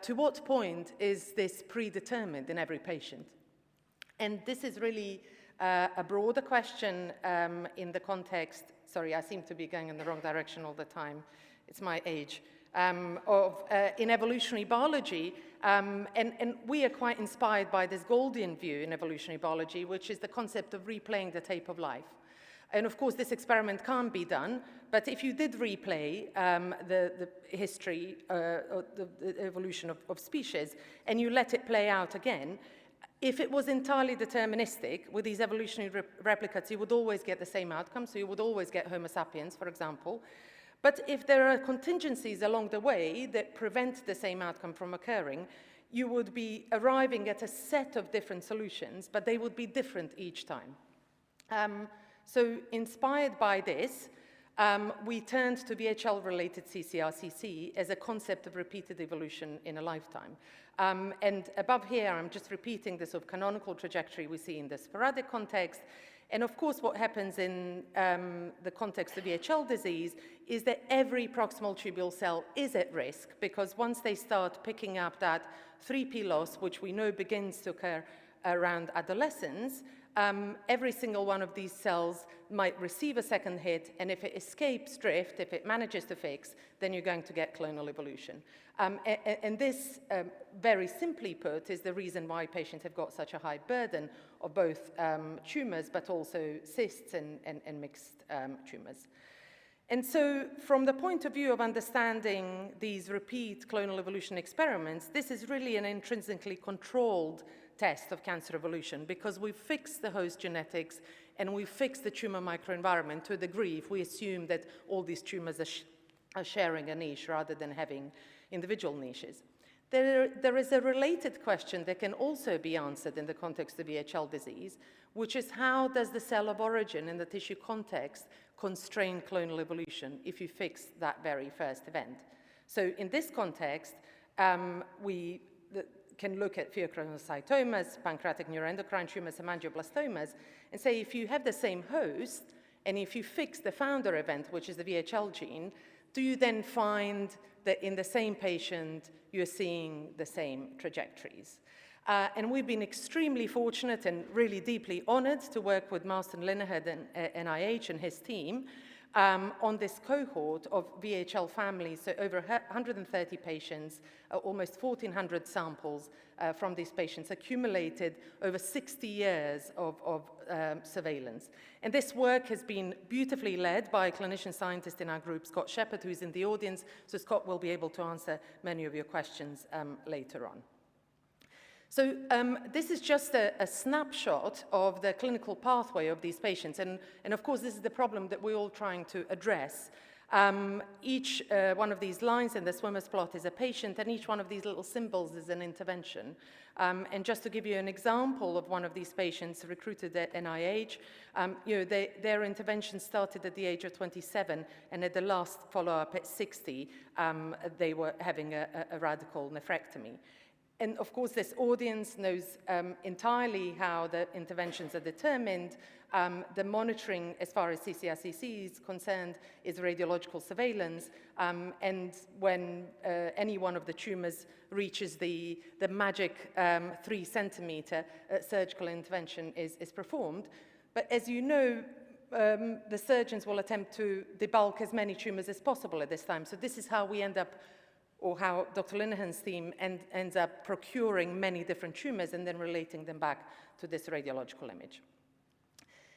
[SPEAKER 6] to what point is this predetermined in every patient? And this is really a broader question in the context, sorry, I seem to be going in the wrong direction all the time, it's my age, in evolutionary biology, and we are quite inspired by this Goldian view in evolutionary biology, which is the concept of replaying the tape of life. And of course, this experiment can't be done, but if you did replay the history, or the evolution of species, and you let it play out again, if it was entirely deterministic with these evolutionary replicates, you would always get the same outcome, so you would always get Homo sapiens, for example. But if there are contingencies along the way that prevent the same outcome from occurring, you would be arriving at a set of different solutions, but they would be different each time. So inspired by this, we turned to VHL-related ccRCC as a concept of repeated evolution in a lifetime. And above here, I'm just repeating the sort of canonical trajectory we see in the sporadic context. And of course, what happens in the context of VHL disease is that every proximal tubule cell is at risk, because once they start picking up that 3p loss, which we know begins to occur around adolescence, every single one of these cells might receive a second hit, and if it escapes drift, if it manages to fix, then you're going to get clonal evolution. And this, very simply put, is the reason why patients have got such a high burden of both tumors, but also cysts and mixed tumors. And so from the point of view of understanding these repeat clonal evolution experiments, this is really an intrinsically controlled test of cancer evolution because we fix the host genetics and we fix the tumor microenvironment to a degree if we assume that all these tumors are sharing a niche rather than having individual niches. There is a related question that can also be answered in the context of VHL disease, which is how does the cell of origin in the tissue context constrain clonal evolution if you fix that very first event? So in this context, we can look at pheochromocytomas, pancreatic neuroendocrine tumors, hemangioblastomas, and say if you have the same host, and if you fix the founder event, which is the VHL gene, do you then find that in the same patient, you're seeing the same trajectories? And we've been extremely fortunate and really deeply honored to work with Marston Linehan and NIH and his team on this cohort of VHL families, so over 130 patients, almost 1,400 samples from these patients accumulated over 60 years of surveillance. And this work has been beautifully led by a clinician scientist in our group, Scott Shepherd, who's in the audience. So Scott will be able to answer many of your questions later on. So this is just a snapshot of the clinical pathway of these patients. And of course, this is the problem that we're all trying to address. Each one of these lines in the swimmer's plot is a patient, and each one of these little symbols is an intervention. And just to give you an example of one of these patients recruited at NIH, their intervention started at the age of 27, and at the last follow-up at 60, they were having a radical nephrectomy. And of course, this audience knows entirely how the interventions are determined. The monitoring, as far as ccRCC is concerned, is radiological surveillance. And when any one of the tumors reaches the magic 3 centimeter, surgical intervention is performed. But as you know, the surgeons will attempt to debulk as many tumors as possible at this time. So this is how we end up, or how Dr. Linehan's team ends up procuring many different tumors and then relating them back to this radiological image.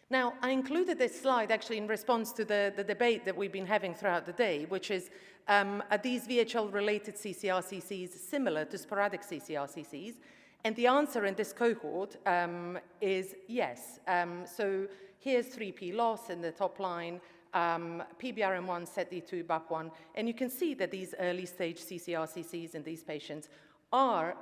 [SPEAKER 6] Now, I included this slide actually in response to the debate that we've been having throughout the day, which is, are these VHL-related ccRCCs similar to sporadic ccRCCs? And the answer in this cohort is yes. So here's 3P loss in the top line, PBRM1, SETD2, BAP1, and you can see that these early-stage ccRCCs in these patients are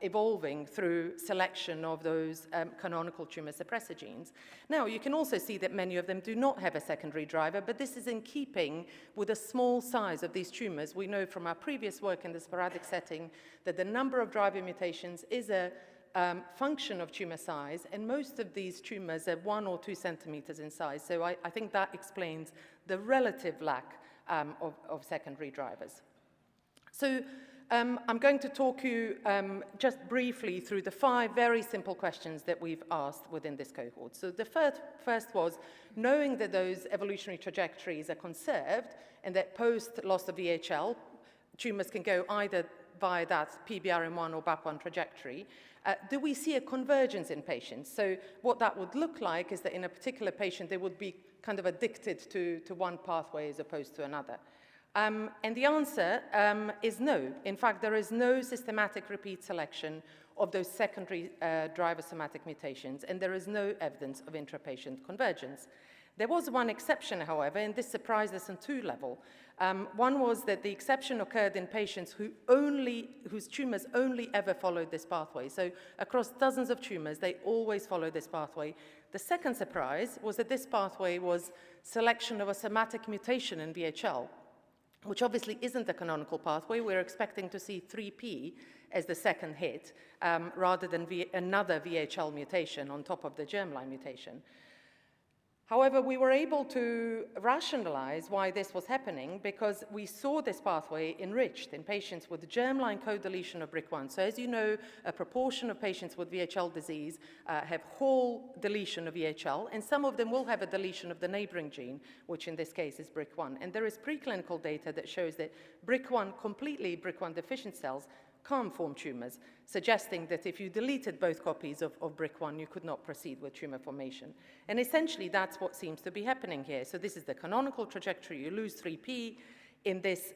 [SPEAKER 6] evolving through selection of those canonical tumor suppressor genes. Now, you can also see that many of them do not have a secondary driver, but this is in keeping with the small size of these tumors. We know from our previous work in the sporadic setting that the number of driver mutations is a function of tumor size, and most of these tumors are 1 or 2 centimeters in size. So I think that explains the relative lack of secondary drivers. So I'm going to talk you just briefly through the 5 very simple questions that we've asked within this cohort. So the first was, knowing that those evolutionary trajectories are conserved and that post-loss of VHL, tumors can go either via that PBRM1 or BAP1 trajectory, do we see a convergence in patients? So what that would look like is that in a particular patient, they would be kind of addicted to one pathway as opposed to another. And the answer is no. In fact, there is no systematic repeat selection of those secondary driver somatic mutations, and there is no evidence of intrapatient convergence. There was one exception, however, and this surprised us on 2 levels. One was that the exception occurred in patients whose tumors only ever followed this pathway. So across dozens of tumors, they always followed this pathway. The second surprise was that this pathway was selection of a somatic mutation in VHL, which obviously isn't the canonical pathway. We're expecting to see 3P as the second hit, rather than another VHL mutation on top of the germline mutation. However, we were able to rationalize why this was happening because we saw this pathway enriched in patients with germline co-deletion of BRIC1. So as you know, a proportion of patients with VHL disease have whole deletion of VHL, and some of them will have a deletion of the neighboring gene, which in this case is BRIC1. And there is preclinical data that shows that completely BRIC1 deficient cells can't form tumors, suggesting that if you deleted both copies of BRIC1, you could not proceed with tumor formation. And essentially, that's what seems to be happening here. So this is the canonical trajectory. You lose 3p in this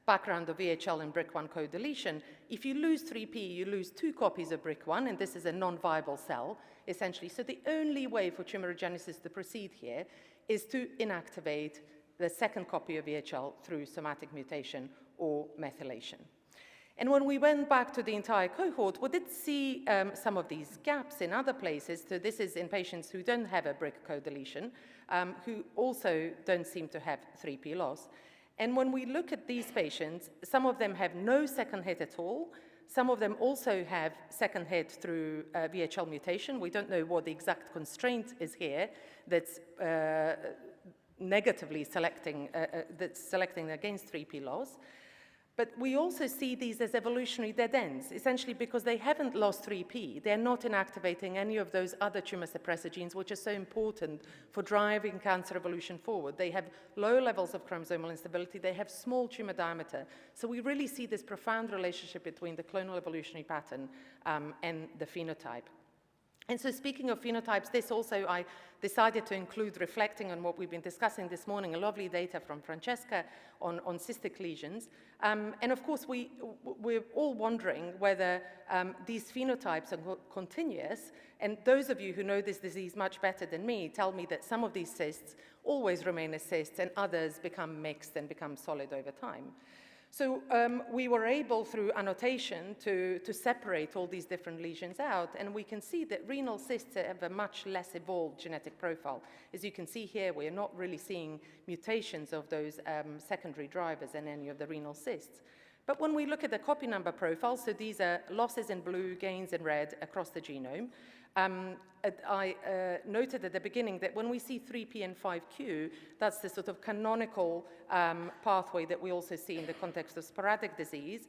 [SPEAKER 6] background of VHL and BRIC1 co-deletion. If you lose 3p, you lose 2 copies of BRIC1, and this is a non-viable cell, essentially. So the only way for tumorigenesis to proceed here is to inactivate the second copy of VHL through somatic mutation or methylation. And when we went back to the entire cohort, we did see some of these gaps in other places. So this is in patients who don't have a BRIC co-deletion, who also don't seem to have 3p loss. And when we look at these patients, some of them have no second hit at all. Some of them also have second hit through VHL mutation. We don't know what the exact constraint is here that's negatively selecting, that's selecting against 3p loss. But we also see these as evolutionary dead ends, essentially because they haven't lost 3p. They're not inactivating any of those other tumor suppressor genes, which are so important for driving cancer evolution forward. They have low levels of chromosomal instability. They have small tumor diameter. So we really see this profound relationship between the clonal evolutionary pattern and the phenotype. And so speaking of phenotypes, this also I decided to include, reflecting on what we've been discussing this morning, a lovely data from Francesca on cystic lesions. And of course, we're all wondering whether these phenotypes are continuous. And those of you who know this disease much better than me tell me that some of these cysts always remain as cysts and others become mixed and become solid over time. So we were able, through annotation, to separate all these different lesions out, and we can see that renal cysts have a much less evolved genetic profile. As you can see here, we are not really seeing mutations of those secondary drivers in any of the renal cysts. But when we look at the copy number profile, so these are losses in blue, gains in red across the genome, I noted at the beginning that when we see 3p and 5q, that's the sort of canonical pathway that we also see in the context of sporadic disease.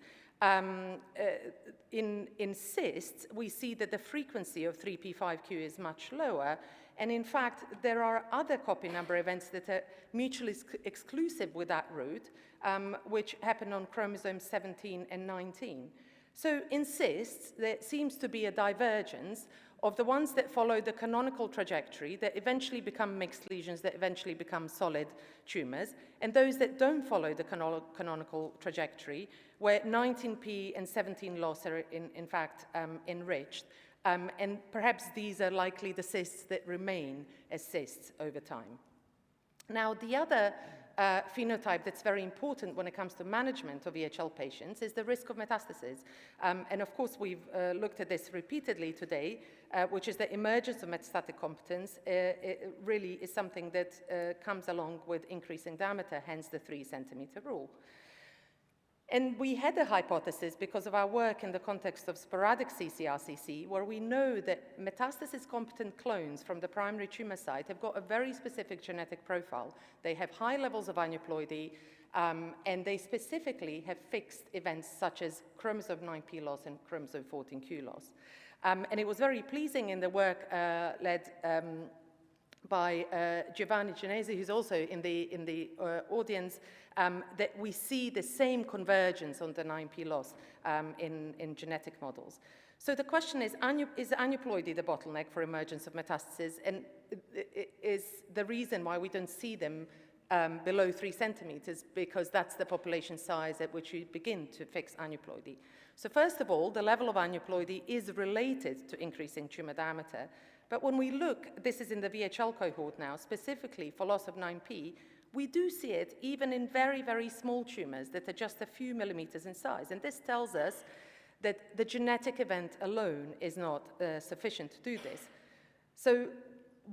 [SPEAKER 6] In cysts, we see that the frequency of 3p, 5q is much lower. And in fact, there are other copy number events that are mutually exclusive with that route, which happen on chromosomes 17 and 19. So in cysts, there seems to be a divergence of the ones that follow the canonical trajectory that eventually become mixed lesions, that eventually become solid tumors, and those that don't follow the canonical trajectory, where 19p and 17 loss are in fact enriched. And perhaps these are likely the cysts that remain as cysts over time. Now, the other phenotype that's very important when it comes to management of VHL patients is the risk of metastasis. And of course, we've looked at this repeatedly today, which is the emergence of metastatic competence. It really is something that comes along with increasing diameter, hence the 3-centimeter rule. And we had a hypothesis because of our work in the context of sporadic ccRCC, where we know that metastasis-competent clones from the primary tumor site have got a very specific genetic profile. They have high levels of aneuploidy, and they specifically have fixed events such as chromosome 9p loss and chromosome 14q loss. And it was very pleasing in the work led by Giovanni Genesi, who's also in the audience, that we see the same convergence on the 9p loss in genetic models. So the question is aneuploidy the bottleneck for emergence of metastases, and is the reason why we don't see them below 3 centimeters, because that's the population size at which you begin to fix aneuploidy. So first of all, the level of aneuploidy is related to increasing tumor diameter. But when we look, this is in the VHL cohort now, specifically for loss of 9p, we do see it even in very, very small tumors that are just a few millimeters in size. And this tells us that the genetic event alone is not sufficient to do this. So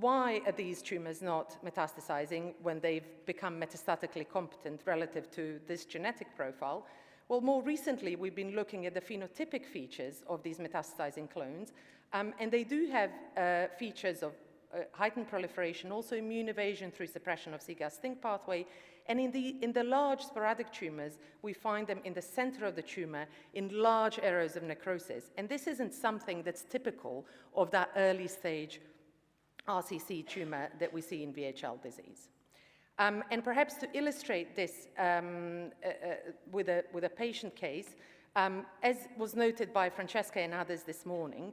[SPEAKER 6] why are these tumors not metastasizing when they've become metastatically competent relative to this genetic profile? Well, more recently, we've been looking at the phenotypic features of these metastasizing clones, and they do have features of heightened proliferation, also immune evasion through suppression of cGAS-STING pathway, and in the large sporadic tumors, we find them in the center of the tumor in large areas of necrosis. And this isn't something that's typical of that early stage RCC tumor that we see in VHL disease. And perhaps to illustrate this with a patient case, As was noted by Francesca and others this morning,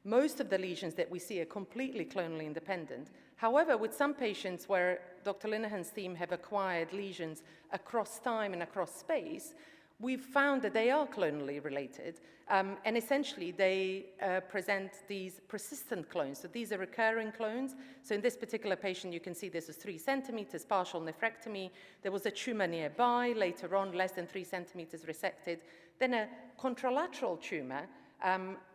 [SPEAKER 6] most of the lesions that we see are completely clonally independent. However, with some patients where Dr. Linehan's team have acquired lesions across time and across space, we've found that they are clonally related, and essentially they present these persistent clones. So these are recurring clones. So in this particular patient, you can see this is 3 centimeters, partial nephrectomy. There was a tumor nearby, later on less than 3 centimeters resected. Then a contralateral tumor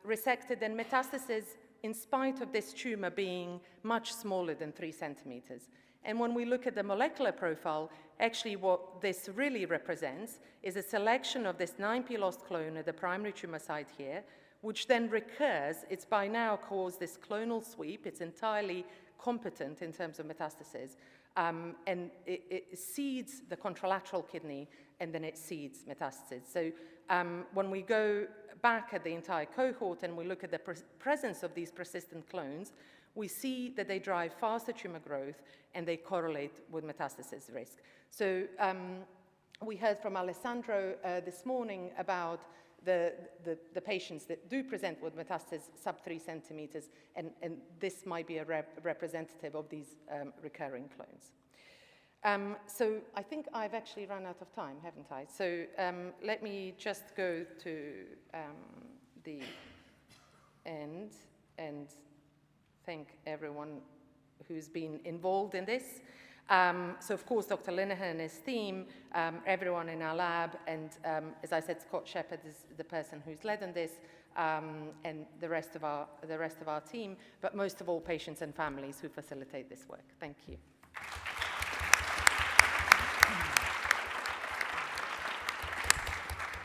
[SPEAKER 6] resected and metastasis in spite of this tumor being much smaller than 3 centimeters. And when we look at the molecular profile, actually what this really represents is a selection of this 9p lost clone at the primary tumor site here, which then recurs. It's by now caused this clonal sweep. It's entirely competent in terms of metastasis. And it seeds the contralateral kidney, and then it seeds metastasis. So when we go back at the entire cohort and we look at the presence of these persistent clones, we see that they drive faster tumor growth and they correlate with metastasis risk. So we heard from Alessandro this morning about the patients that do present with metastasis sub 3 centimeters, and this might be a representative of these recurring clones. So I think I've actually run out of time, haven't I? So let me just go to the end and thank everyone who's been involved in this. So of course, Dr. Linehan and his team, everyone in our lab, and as I said, Scott Shepherd is the person who's led on this, and the rest of our team, but most of all, patients and families who facilitate this work. Thank you.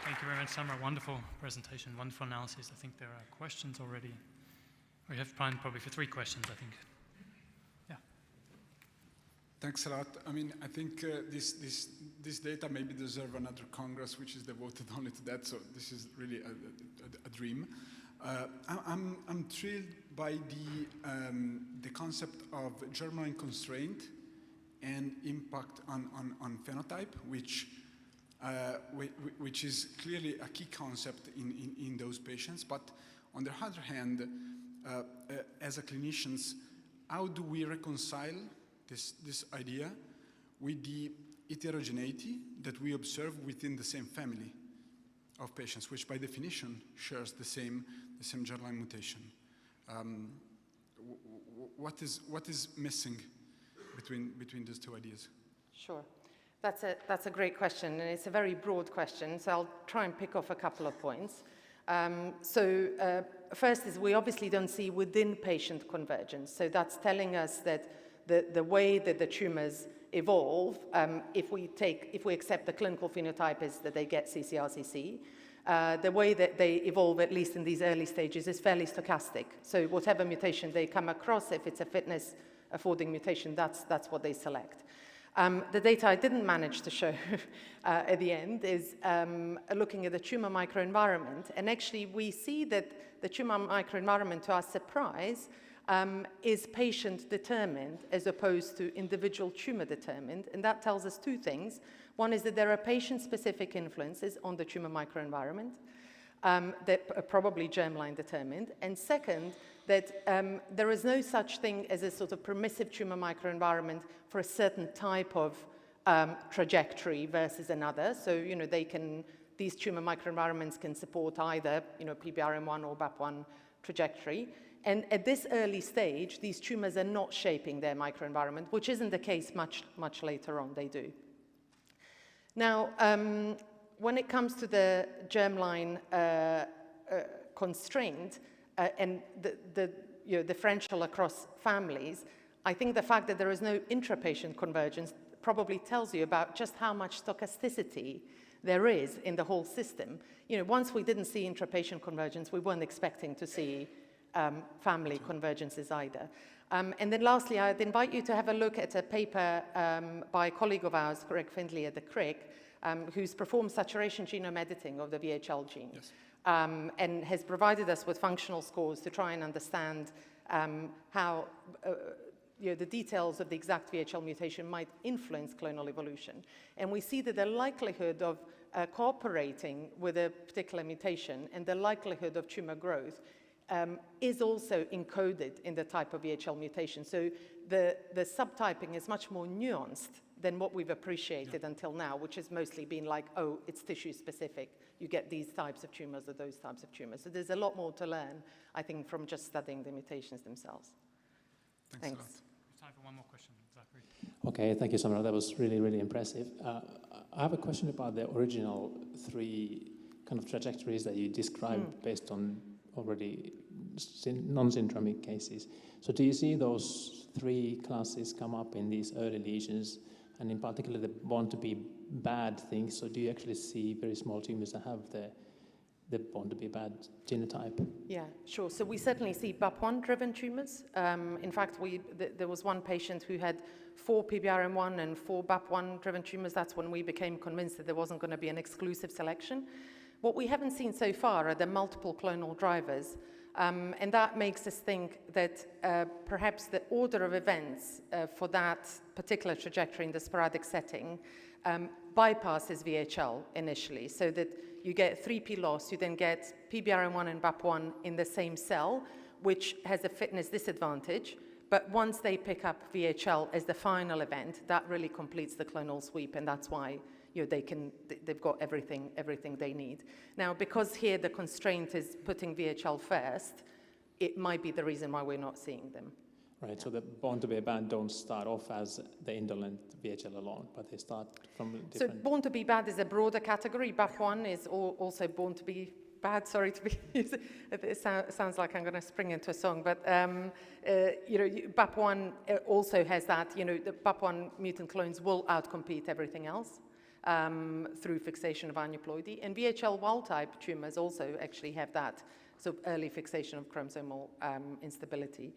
[SPEAKER 7] Thank you very much, Summer. Wonderful presentation, wonderful analysis. I think there are questions already. We have time probably for 3 questions, I think. Yeah.
[SPEAKER 8] Thanks a lot. I mean, I think this data maybe deserve another Congress, which is devoted only to that. So this is really a dream. I'm thrilled by the concept of germline constraint and impact on phenotype, which is clearly a key concept in those patients. But on the other hand, as a clinicians, how do we reconcile this idea with the heterogeneity that we observe within the same family of patients, which by definition shares the same germline mutation? What is missing between those two ideas?
[SPEAKER 6] Sure. That's a great question, and it's a very broad question, so I'll try and pick off a couple of points. First is we obviously don't see within patient convergence, so that's telling us that the way that the tumors evolve, if we accept the clinical phenotype is that they get ccRCC, the way that they evolve, at least in these early stages, is fairly stochastic. So whatever mutation they come across, if it's a fitness affording mutation, that's what they select. The data I didn't manage to show at the end is looking at the tumor microenvironment. And actually, we see that the tumor microenvironment, to our surprise, is patient-determined as opposed to individual tumor-determined. And that tells us 2 things. One is that there are patient-specific influences on the tumor microenvironment that are probably germline determined. And second, that there is no such thing as a sort of permissive tumor microenvironment for a certain type of trajectory versus another. So, these tumor microenvironments can support either, PBRM1 or BAP1 trajectory. And at this early stage, these tumors are not shaping their microenvironment, which isn't the case much later on, they do. Now, when it comes to the germline constraint and the differential across families, I think the fact that there is no intra-patient convergence probably tells you about just how much stochasticity there is in the whole system. Once we didn't see intra-patient convergence, we weren't expecting to see family convergences either. And then lastly, I'd invite you to have a look at a paper by a colleague of ours, Greg Findlay at the Crick, who's performed saturation genome editing of the VHL gene. Yes. And has provided us with functional scores to try and understand how the details of the exact VHL mutation might influence clonal evolution. And we see that the likelihood of cooperating with a particular mutation and the likelihood of tumor growth is also encoded in the type of VHL mutation. So the subtyping is much more nuanced than what we've appreciated until now, which has mostly been like, oh, it's tissue specific. You get these types of tumors or those types of tumors. So there's a lot more to learn, I think, from just studying the mutations themselves. Thanks.
[SPEAKER 7] We have time for one more question, Zachary.
[SPEAKER 4] Okay, thank you, Samara. That was really, really impressive. I have a question about the original 3 kind of trajectories that you described based on already non-syndromic cases. So do you see those 3 classes come up in these early lesions, and in particular the born to be bad things? So do you actually see very small tumors that have the born to be bad genotype?
[SPEAKER 6] Yeah, sure. So we certainly see BAP1-driven tumors. In fact, there was one patient who had 4 PBRM1 and 4 BAP1-driven tumors. That's when we became convinced that there wasn't going to be an exclusive selection. What we haven't seen so far are the multiple clonal drivers. And that makes us think that perhaps the order of events for that particular trajectory in the sporadic setting bypasses VHL initially, so that you get 3P loss, you then get PBRM1 and BAP1 in the same cell, which has a fitness disadvantage. But once they pick up VHL as the final event, that really completes the clonal sweep, and that's why they've got everything they need. Now, because here the constraint is putting VHL first, it might be the reason why we're not seeing them.
[SPEAKER 4] Right, so the born to be bad don't start off as the indolent VHL alone, but they start from different...
[SPEAKER 6] So born to be bad is a broader category. BAP1 is also born to be bad. Sorry to be... it sounds like I'm going to spring into a song, but BAP1 also has that, the BAP1 mutant clones will outcompete everything else. Through fixation of aneuploidy. And VHL wild-type tumors also actually have that, so early fixation of chromosomal instability.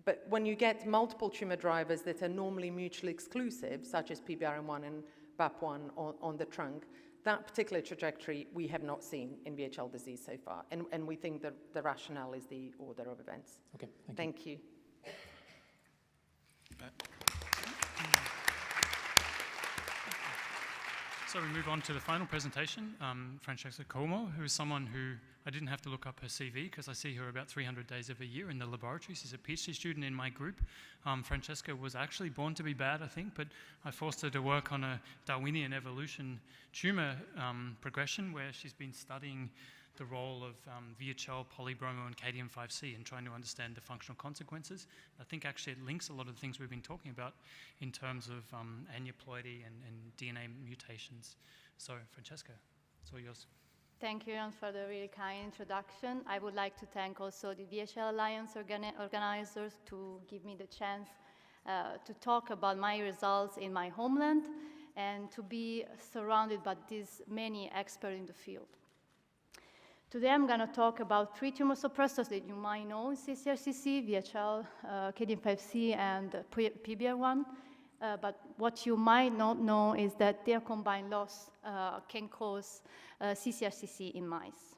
[SPEAKER 6] But when you get multiple tumor drivers that are normally mutually exclusive, such as PBRM1 and BAP1 on the trunk, that particular trajectory we have not seen in VHL disease so far. And we think that the rationale is the order of events.
[SPEAKER 4] Okay,
[SPEAKER 6] thank you.
[SPEAKER 7] So we move on to the final presentation, Francesca Como, who is someone who I didn't have to look up her CV because I see her about 300 days of a year in the laboratory. She's a PhD student in my group. Francesca was actually born to be bad, I think, but I forced her to work on a Darwinian evolution tumor progression where she's been studying the role of VHL, polybromo, and Cadmium-5C in trying to understand the functional consequences. I think actually it links a lot of the things we've been talking about in terms of aneuploidy and DNA mutations. So, Francesca, it's all yours.
[SPEAKER 9] Thank you, Jan, for the really kind introduction. I would like to thank also the VHL Alliance organizers to give me the chance to talk about my results in my homeland and to be surrounded by these many experts in the field. Today I'm going to talk about 3 tumor suppressors that you might know: ccRCC, VHL, Cadmium-5C, and PBR1. But what you might not know is that their combined loss can cause ccRCC in mice.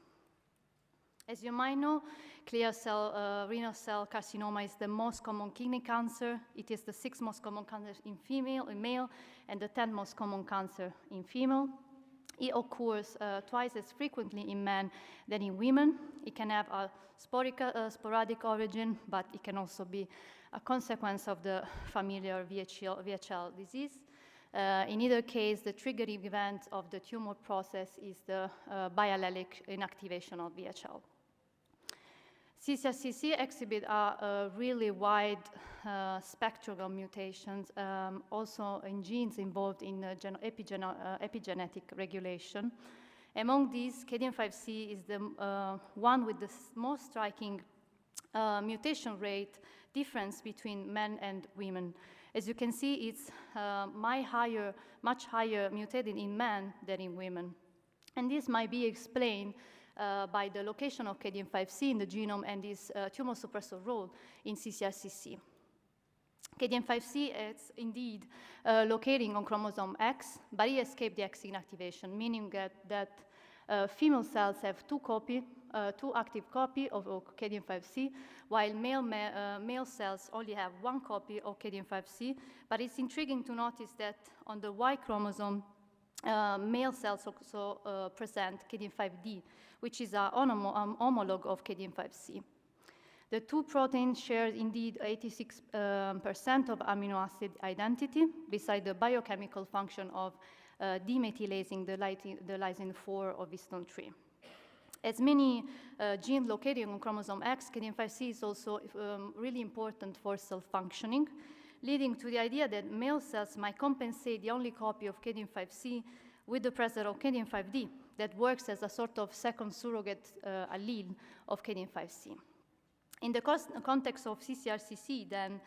[SPEAKER 9] As you might know, clear cell renal cell carcinoma is the most common kidney cancer. It is the 6th most common cancer in male, and the 10th most common cancer in female. It occurs twice as frequently in men than in women. It can have a sporadic origin, but it can also be a consequence of the familiar VHL disease. In either case, the triggering event of the tumor process is the biallelic inactivation of VHL. ccRCC exhibit a really wide spectrum of mutations, also in genes involved in epigenetic regulation. Among these, Cadmium-5C is the one with the most striking mutation rate difference between men and women. As you can see, it's much higher mutated in men than in women. And this might be explained by the location of Cadmium-5C in the genome and its tumor suppressor role in ccRCC. Cadmium-5C is indeed locating on chromosome X, but it escaped the X inactivation, meaning that female cells have two active copy of Cadmium-5C, while male cells only have one copy of Cadmium-5C. But it's intriguing to notice that on the Y chromosome, male cells also present Cadmium-5D, which is an homologue of Cadmium-5C. The two proteins share indeed 86% of amino acid identity, beside the biochemical function of demethylazing the lysine 4 of histone 3. As many genes located on chromosome X, Cadmium-5C is also really important for cell functioning, leading to the idea that male cells might compensate the only copy of Cadmium-5C with the presence of Cadmium-5D that works as a sort of second surrogate allele of Cadmium-5C. In the context of ccRCC, then,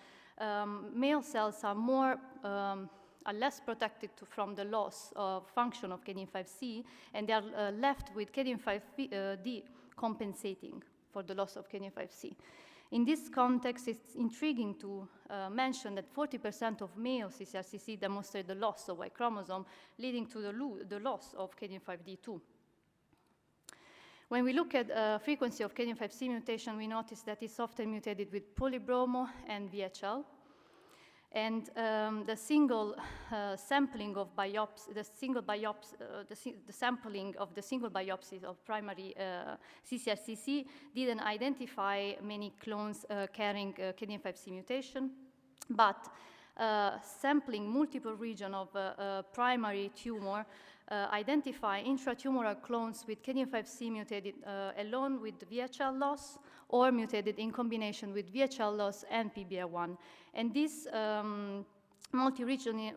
[SPEAKER 9] male cells are less protected from the loss of function of Cadmium-5C, and they are left with Cadmium-5D compensating for the loss of Cadmium-5C. In this context, it's intriguing to mention that 40% of male ccRCC demonstrate the loss of Y chromosome, leading to the loss of Cadmium-5D too. When we look at frequency of Cadmium-5C mutation, we notice that it's often mutated with polybromo and VHL. And the single sampling of the sampling of the single biopsies of primary ccRCC didn't identify many clones carrying Cadmium-5C mutation, but sampling multiple regions of primary tumor identify intratumoral clones with Cadmium-5C mutated alone with VHL loss or mutated in combination with VHL loss and PBR1. And this multi-region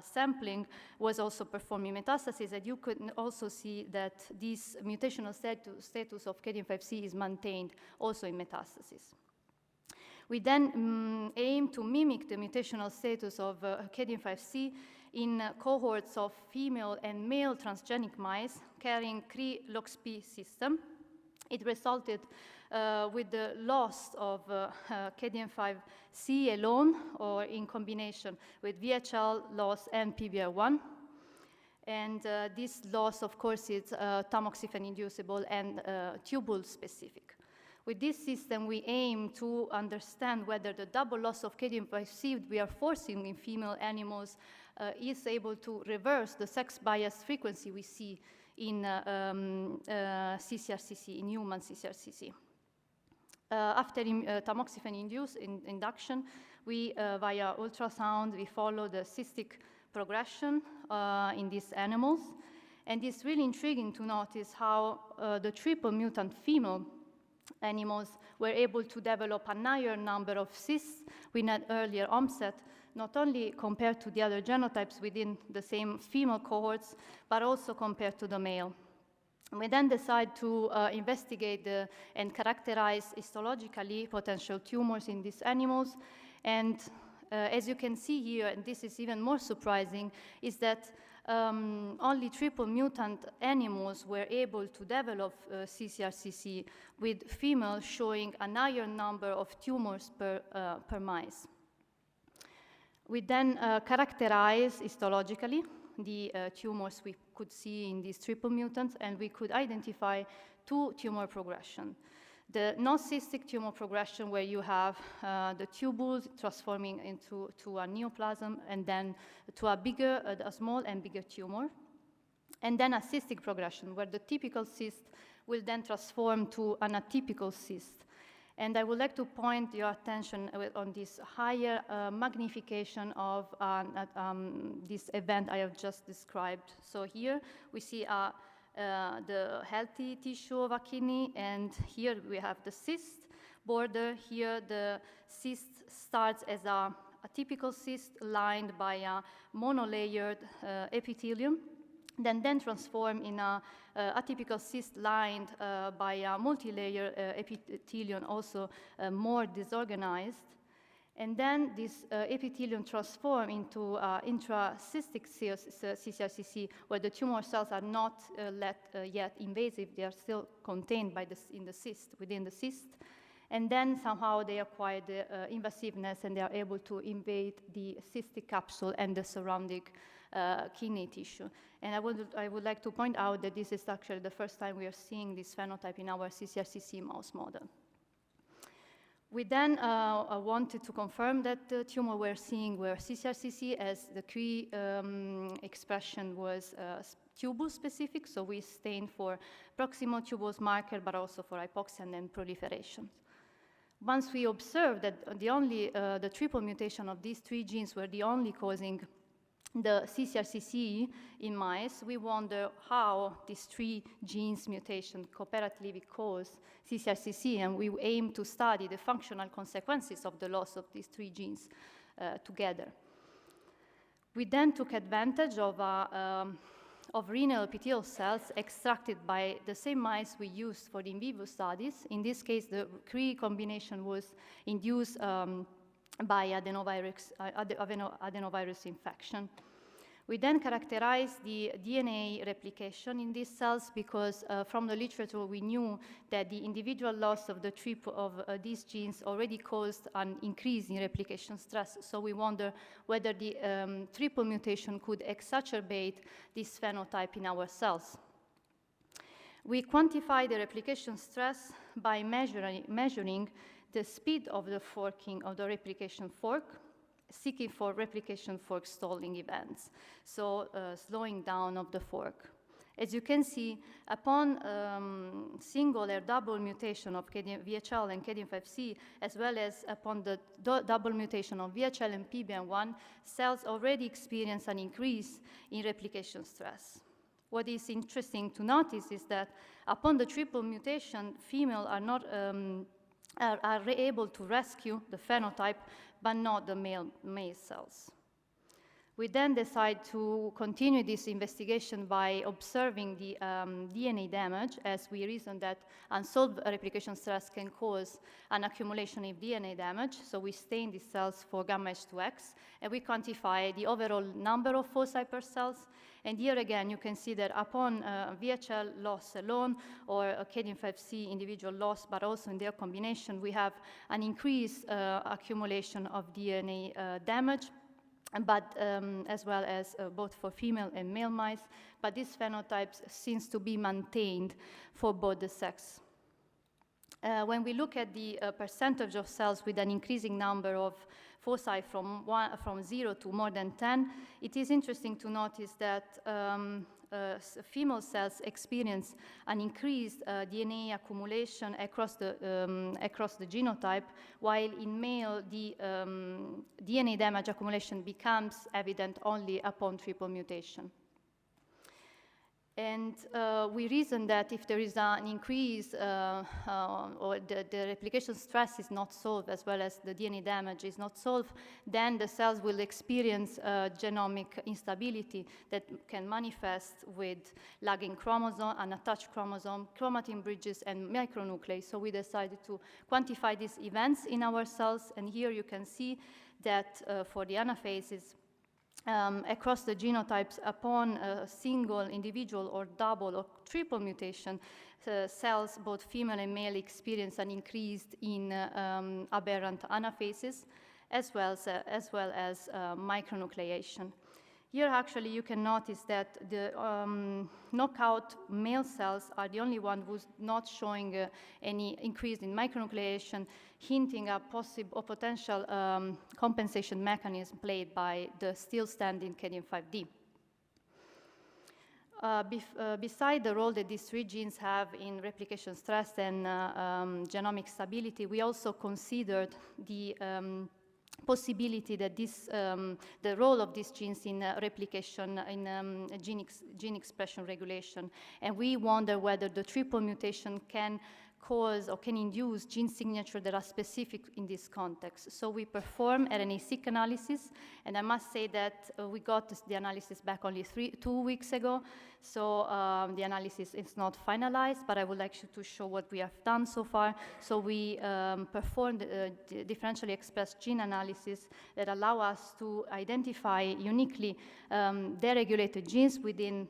[SPEAKER 9] sampling was also performed in metastasis, and you could also see that this mutational status of Cadmium-5C is maintained also in metastasis. We then aim to mimic the mutational status of Cadmium-5C in cohorts of female and male transgenic mice carrying Cre-LoxP system. It resulted with the loss of Cadmium-5C alone or in combination with VHL loss and PBR1. And this loss, of course, is tamoxifen-inducible and tubule-specific. With this system, we aim to understand whether the double loss of Cadmium-5C we are forcing in female animals is able to reverse the sex-biased frequency we see in ccRCC, in human ccRCC. After tamoxifen-induced induction, we, via ultrasound, we follow the cystic progression in these animals. And it's really intriguing to notice how the triple mutant female animals were able to develop a higher number of cysts with an earlier onset, not only compared to the other genotypes within the same female cohorts, but also compared to the male. We then decide to investigate and characterize histologically potential tumors in these animals. And as you can see here, and this is even more surprising, is that only triple mutant animals were able to develop ccRCC, with females showing a higher number of tumors per mice. We then characterize histologically the tumors we could see in these triple mutants, and we could identify two tumor progression. The non-cystic tumor progression, where you have the tubules transforming into a neoplasm, and then to a small and bigger tumor. And then a cystic progression, where the typical cyst will then transform to an atypical cyst. And I would like to point your attention on this higher magnification of this event I have just described. So here we see the healthy tissue of a kidney, and here we have the cyst border. Here the cyst starts as a typical cyst lined by a monolayered epithelium, then transform in a atypical cyst lined by a multi-layer epithelium, also more disorganized. And then this epithelium transforms into intracystic ccRCC, where the tumor cells are not yet invasive. They are still contained within the cyst. And then somehow they acquire the invasiveness and they are able to invade the cystic capsule and the surrounding kidney tissue. And I would like to point out that this is actually the first time we are seeing this phenotype in our ccRCC mouse model. We then wanted to confirm that the tumor we're seeing were ccRCC, as the Cree expression was tubule specific, so we stained for proximal tubules marker, but also for hypoxia and then proliferation. Once we observed that the triple mutation of these 3 genes were the only causing the ccRCC in mice, we wonder how these 3 genes mutation cooperatively cause ccRCC, and we aim to study the functional consequences of the loss of these 3 genes together. We then took advantage of renal epithelial cells extracted by the same mice we used for the in vivo studies. In this case, the Cree combination was induced by adenovirus infection. We then characterized the DNA replication in these cells because from the literature we knew that the individual loss of the triple of these genes already caused an increase in replication stress. So we wonder whether the triple mutation could exacerbate this phenotype in our cells. We quantify the replication stress by measuring the speed of the forking of the replication fork, seeking for replication fork stalling events, so slowing down of the fork. As you can see, upon single or double mutation of VHL and KDM5C, as well as upon the double mutation of VHL and PBN1, cells already experience an increase in replication stress. What is interesting to notice is that upon the triple mutation, females are able to rescue the phenotype, but not the male cells. We then decide to continue this investigation by observing the DNA damage, as we reason that unsolved replication stress can cause an accumulation of DNA damage. So we stain these cells for gamma H2X, and we quantify the overall number of foci per cells. And here again, you can see that upon VHL loss alone or a KDM5C individual loss, but also in their combination, we have an increased accumulation of DNA damage, but as well as both for female and male mice. But this phenotype seems to be maintained for both the sex. When we look at the percentage of cells with an increasing number of foci from 0 to more than 10, it is interesting to notice that female cells experience an increased DNA accumulation across the genotype, while in male the DNA damage accumulation becomes evident only upon triple mutation. And we reason that if there is an increase or the replication stress is not solved, as well as the DNA damage is not solved, then the cells will experience genomic instability that can manifest with lagging chromosome, unattached chromosome, chromatin bridges, and micronuclei. So we decided to quantify these events in our cells, and here you can see that for the anaphases, across the genotypes, upon a single individual or double or triple mutation, cells, both female and male, experience an increase in aberrant anaphases, as well as micronucleation. Here, actually, you can notice that the knockout male cells are the only one who's not showing any increase in micronucleation, hinting at possible or potential compensation mechanism played by the still standing KDM5D. Beside the role that these 3 genes have in replication stress and genomic stability, we also considered the possibility that the role of these genes in replication, in gene expression regulation. And we wonder whether the triple mutation can cause or can induce gene signatures that are specific in this context. So we perform RNA-seq analysis, and I must say that we got the analysis back only 2 weeks ago, so the analysis is not finalized, but I would like to show what we have done so far. So we performed the differentially expressed gene analysis that allow us to identify uniquely deregulated genes within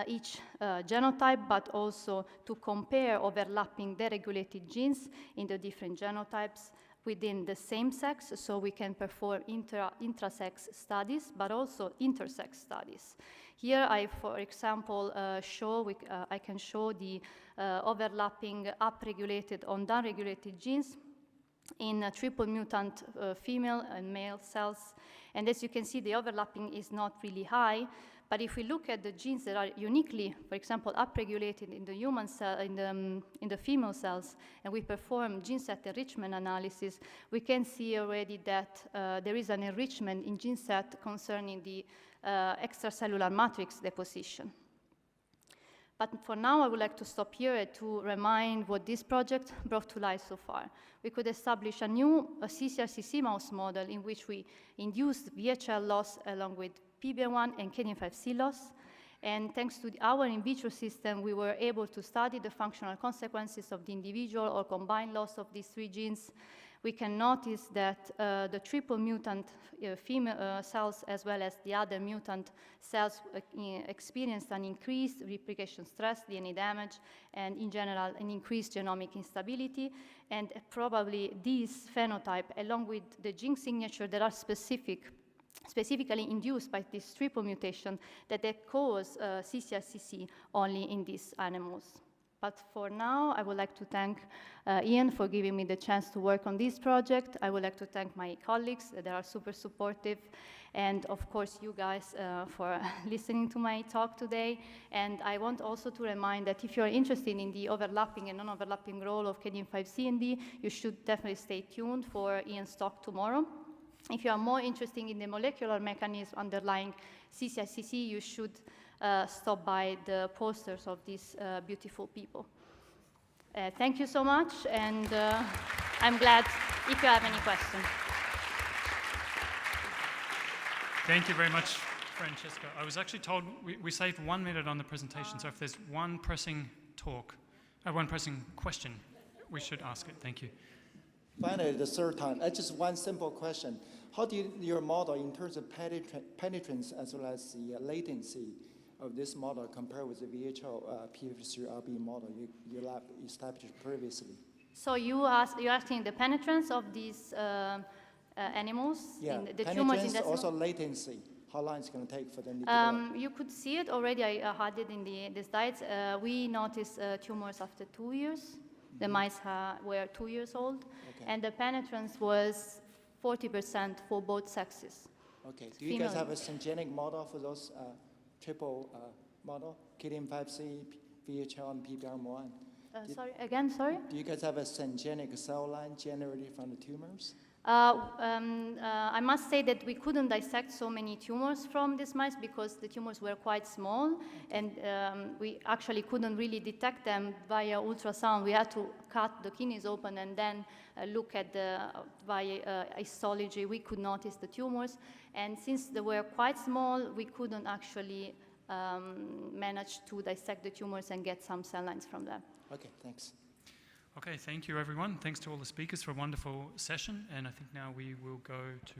[SPEAKER 9] each genotype, but also to compare overlapping deregulated genes in the different genotypes within the same sex, so we can perform intrasex studies, but also intersect studies. Here I, for example, I can show the overlapping upregulated on downregulated genes in triple mutant female and male cells. And as you can see, the overlapping is not really high. But if we look at the genes that are uniquely, for example, upregulated in the human cell, in the female cells, and we perform gene set enrichment analysis, we can see already that there is an enrichment in gene set concerning the extracellular matrix deposition. But for now, I would like to stop here to remind what this project brought to life so far. We could establish a new ccRCC mouse model in which we induced VHL loss along with PBR1 and Kidney5C loss. And thanks to our in vitro system, we were able to study the functional consequences of the individual or combined loss of these three genes. We can notice that the triple mutant female cells, as well as the other mutant cells, experienced an increased replication stress, DNA damage, and in general, an increased genomic instability. And probably this phenotype, along with the gene signature that are specifically induced by this triple mutation, that they cause ccRCC only in these animals. But for now, I would like to thank Ian for giving me the chance to work on this project. I would like to thank my colleagues that are super supportive, and of course you guys for listening to my talk today. And I want also to remind that if you're interested in the overlapping and non-overlapping role of Kidney5C and D, you should definitely stay tuned for Ian's talk tomorrow. If you are more interested in the molecular mechanism underlying ccRCC, you should stop by the posters of these beautiful people. Thank you so much, and I'm glad if you have any questions.
[SPEAKER 7] Thank you very much, Francesca. I was actually told we saved 1 minute on the presentation, so if there's one pressing question, we should ask it. Thank you.
[SPEAKER 10] Finally, the third time, just one simple question. How do your model, in terms of penetrance as well as the latency of this model, compare with the VHL P53RB model you established previously?
[SPEAKER 9] So you're asking the penetrance of these animals, in the tumors in the
[SPEAKER 10] also latency. How long it's going to take for them to develop?
[SPEAKER 9] You could see it already. I had it in the slides. We noticed tumors after 2 years. The mice were 2 years old, and the penetrance was 40% for both sexes.
[SPEAKER 10] Okay. Do you guys have a syngenic model for those triple model, Kidney5C, VHL, and PBR1?
[SPEAKER 9] Sorry?
[SPEAKER 10] Do you guys have a syngenic cell line generated from the tumors?
[SPEAKER 9] I must say that we couldn't dissect so many tumors from these mice because the tumors were quite small, and we actually couldn't really detect them via ultrasound. We had to cut the kidneys open and then look at via histology. We could notice the tumors, and since they were quite small, we couldn't actually manage to dissect the tumors and get some cell lines from them.
[SPEAKER 10] Okay, thanks.
[SPEAKER 7] Okay, thank you everyone. Thanks to all the speakers for a wonderful session, and I think now we will go to